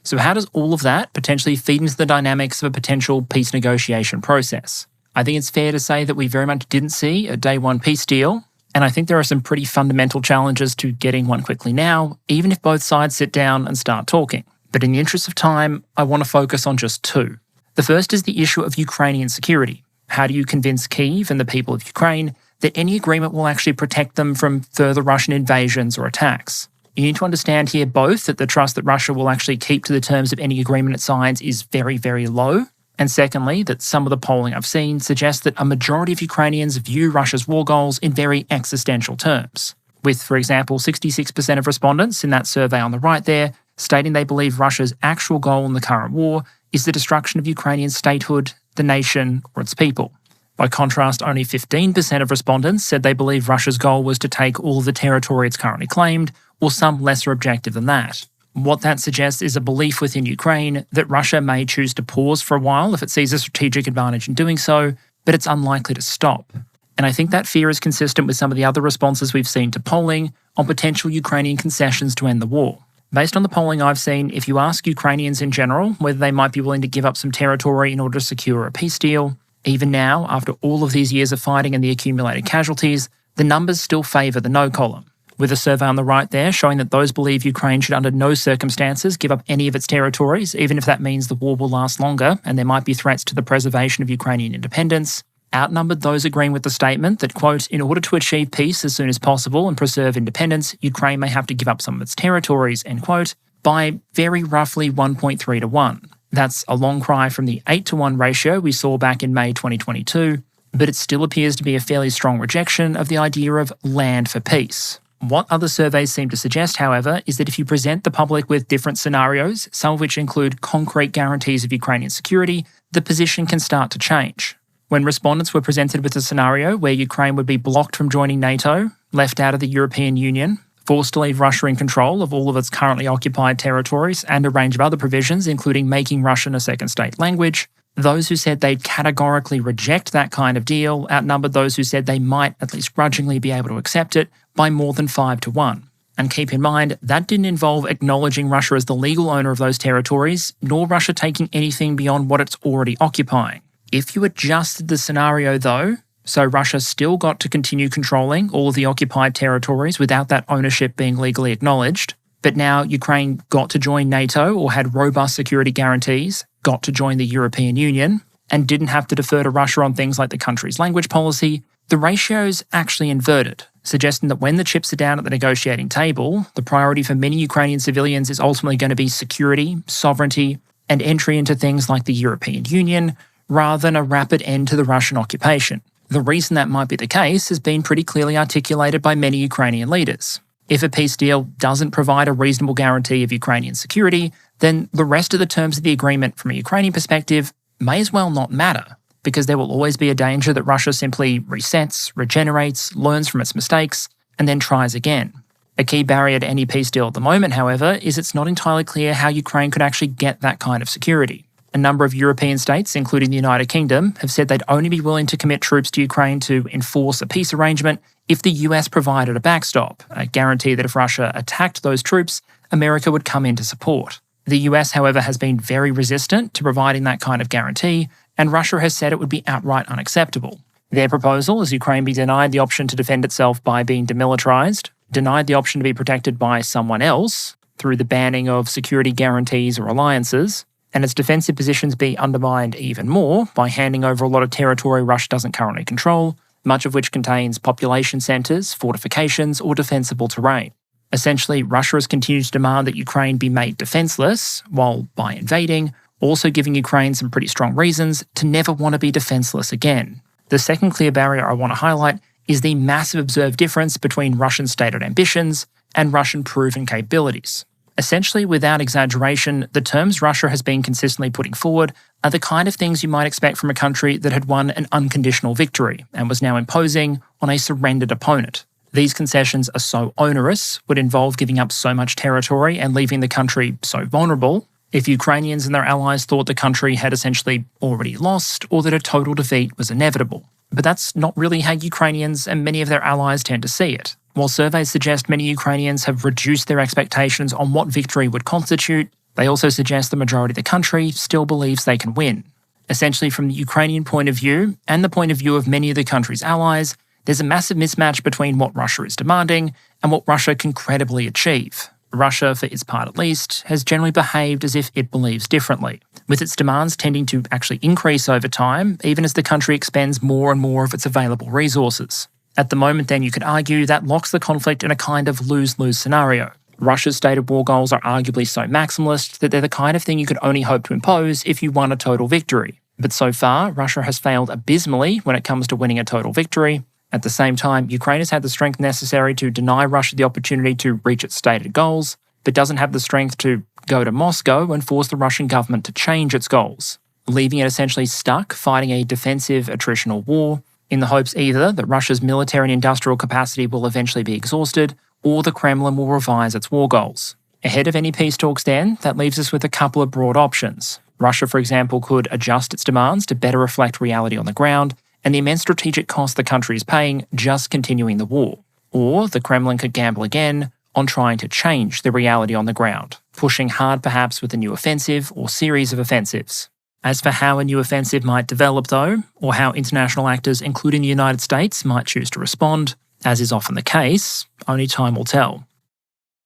So how does all of that potentially feed into the dynamics of a potential peace negotiation process? I think it's fair to say that we very much didn't see a day one peace deal, and I think there are some pretty fundamental challenges to getting one quickly now, even if both sides sit down and start talking. But in the interest of time, I want to focus on just two. The first is the issue of Ukrainian security. How do you convince Kyiv and the people of Ukraine that any agreement will actually protect them from further Russian invasions or attacks? You need to understand here both that the trust that Russia will actually keep to the terms of any agreement it signs is very, very low, and secondly, that some of the polling I've seen suggests that a majority of Ukrainians view Russia's war goals in very existential terms, with, for example, 66% of respondents in that survey on the right there stating they believe Russia's actual goal in the current war is the destruction of Ukrainian statehood, the nation, or its people. By contrast, only 15% of respondents said they believe Russia's goal was to take all of the territory it's currently claimed, or some lesser objective than that. What that suggests is a belief within Ukraine that Russia may choose to pause for a while if it sees a strategic advantage in doing so, but it's unlikely to stop. And I think that fear is consistent with some of the other responses we've seen to polling on potential Ukrainian concessions to end the war. Based on the polling I've seen, if you ask Ukrainians in general whether they might be willing to give up some territory in order to secure a peace deal, even now, after all of these years of fighting and the accumulated casualties, the numbers still favour the no column, with a survey on the right there showing that those believe Ukraine should under no circumstances give up any of its territories, even if that means the war will last longer and there might be threats to the preservation of Ukrainian independence, outnumbered those agreeing with the statement that, quote, in order to achieve peace as soon as possible and preserve independence, Ukraine may have to give up some of its territories, end quote, by very roughly 1.3 to 1. That's a long cry from the 8 to 1 ratio we saw back in May 2022, but it still appears to be a fairly strong rejection of the idea of land for peace. What other surveys seem to suggest, however, is that if you present the public with different scenarios, some of which include concrete guarantees of Ukrainian security, the position can start to change. When respondents were presented with a scenario where Ukraine would be blocked from joining NATO, left out of the European Union, forced to leave Russia in control of all of its currently occupied territories, and a range of other provisions, including making Russian a second state language, those who said they'd categorically reject that kind of deal outnumbered those who said they might at least grudgingly be able to accept it by more than 5 to 1. And keep in mind, that didn't involve acknowledging Russia as the legal owner of those territories, nor Russia taking anything beyond what it's already occupying. If you adjusted the scenario, though, so Russia still got to continue controlling all of the occupied territories without that ownership being legally acknowledged, but now Ukraine got to join NATO or had robust security guarantees, got to join the European Union, and didn't have to defer to Russia on things like the country's language policy, the ratio's actually inverted, suggesting that when the chips are down at the negotiating table, the priority for many Ukrainian civilians is ultimately going to be security, sovereignty, and entry into things like the European Union, rather than a rapid end to the Russian occupation. The reason that might be the case has been pretty clearly articulated by many Ukrainian leaders. If a peace deal doesn't provide a reasonable guarantee of Ukrainian security, then the rest of the terms of the agreement from a Ukrainian perspective may as well not matter, because there will always be a danger that Russia simply resets, regenerates, learns from its mistakes, and then tries again. A key barrier to any peace deal at the moment, however, is it's not entirely clear how Ukraine could actually get that kind of security. A number of European states, including the United Kingdom, have said they'd only be willing to commit troops to Ukraine to enforce a peace arrangement if the US provided a backstop, a guarantee that if Russia attacked those troops, America would come in to support. The US, however, has been very resistant to providing that kind of guarantee, and Russia has said it would be outright unacceptable. Their proposal is Ukraine be denied the option to defend itself by being demilitarized, denied the option to be protected by someone else through the banning of security guarantees or alliances, and its defensive positions be undermined even more by handing over a lot of territory Russia doesn't currently control, much of which contains population centres, fortifications, or defensible terrain. Essentially, Russia has continued to demand that Ukraine be made defenceless, while by invading, also giving Ukraine some pretty strong reasons to never want to be defenceless again. The second clear barrier I want to highlight is the massive observed difference between Russian stated ambitions and Russian proven capabilities. Essentially, without exaggeration, the terms Russia has been consistently putting forward are the kind of things you might expect from a country that had won an unconditional victory and was now imposing on a surrendered opponent. These concessions are so onerous, would involve giving up so much territory and leaving the country so vulnerable. If Ukrainians and their allies thought the country had essentially already lost or that a total defeat was inevitable. But that's not really how Ukrainians and many of their allies tend to see it. While surveys suggest many Ukrainians have reduced their expectations on what victory would constitute, they also suggest the majority of the country still believes they can win. Essentially, from the Ukrainian point of view, and the point of view of many of the country's allies, there's a massive mismatch between what Russia is demanding and what Russia can credibly achieve. Russia, for its part at least, has generally behaved as if it believes differently, with its demands tending to actually increase over time, even as the country expends more and more of its available resources. At the moment, then, you could argue that locks the conflict in a kind of lose-lose scenario. Russia's stated war goals are arguably so maximalist that they're the kind of thing you could only hope to impose if you won a total victory. But so far, Russia has failed abysmally when it comes to winning a total victory. At the same time, Ukraine has had the strength necessary to deny Russia the opportunity to reach its stated goals, but doesn't have the strength to go to Moscow and force the Russian government to change its goals, leaving it essentially stuck fighting a defensive attritional war, in the hopes either that Russia's military and industrial capacity will eventually be exhausted, or the Kremlin will revise its war goals. Ahead of any peace talks then, that leaves us with a couple of broad options. Russia, for example, could adjust its demands to better reflect reality on the ground, and the immense strategic cost the country is paying just continuing the war. Or the Kremlin could gamble again on trying to change the reality on the ground, pushing hard perhaps with a new offensive or series of offensives. As for how a new offensive might develop though, or how international actors, including the United States, might choose to respond, as is often the case, only time will tell.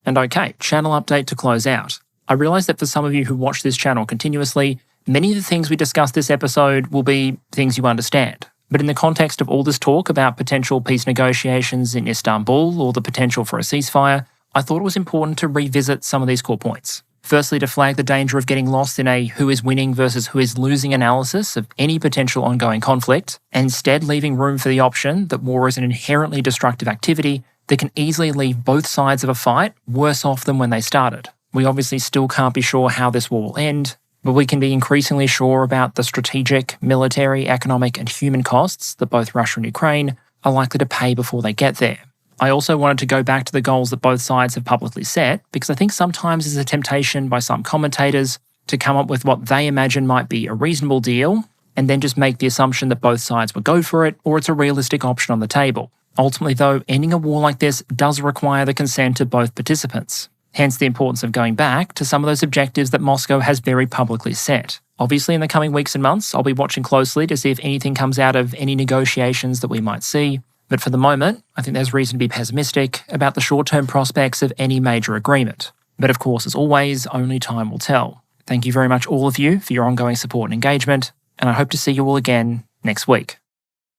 And okay, channel update to close out. I realise that for some of you who watch this channel continuously, many of the things we discuss this episode will be things you understand. But in the context of all this talk about potential peace negotiations in Istanbul or the potential for a ceasefire, I thought it was important to revisit some of these core points. Firstly, to flag the danger of getting lost in a who is winning versus who is losing analysis of any potential ongoing conflict, and instead leaving room for the option that war is an inherently destructive activity that can easily leave both sides of a fight worse off than when they started. We obviously still can't be sure how this war will end, but we can be increasingly sure about the strategic, military, economic, and human costs that both Russia and Ukraine are likely to pay before they get there. I also wanted to go back to the goals that both sides have publicly set, because I think sometimes there's a temptation by some commentators to come up with what they imagine might be a reasonable deal, and then just make the assumption that both sides will go for it, or it's a realistic option on the table. Ultimately, though, ending a war like this does require the consent of both participants. Hence the importance of going back to some of those objectives that Moscow has very publicly set. Obviously, in the coming weeks and months, I'll be watching closely to see if anything comes out of any negotiations that we might see. But for the moment, I think there's reason to be pessimistic about the short-term prospects of any major agreement. But of course, as always, only time will tell. Thank you very much all of you for your ongoing support and engagement, and I hope to see you all again next week.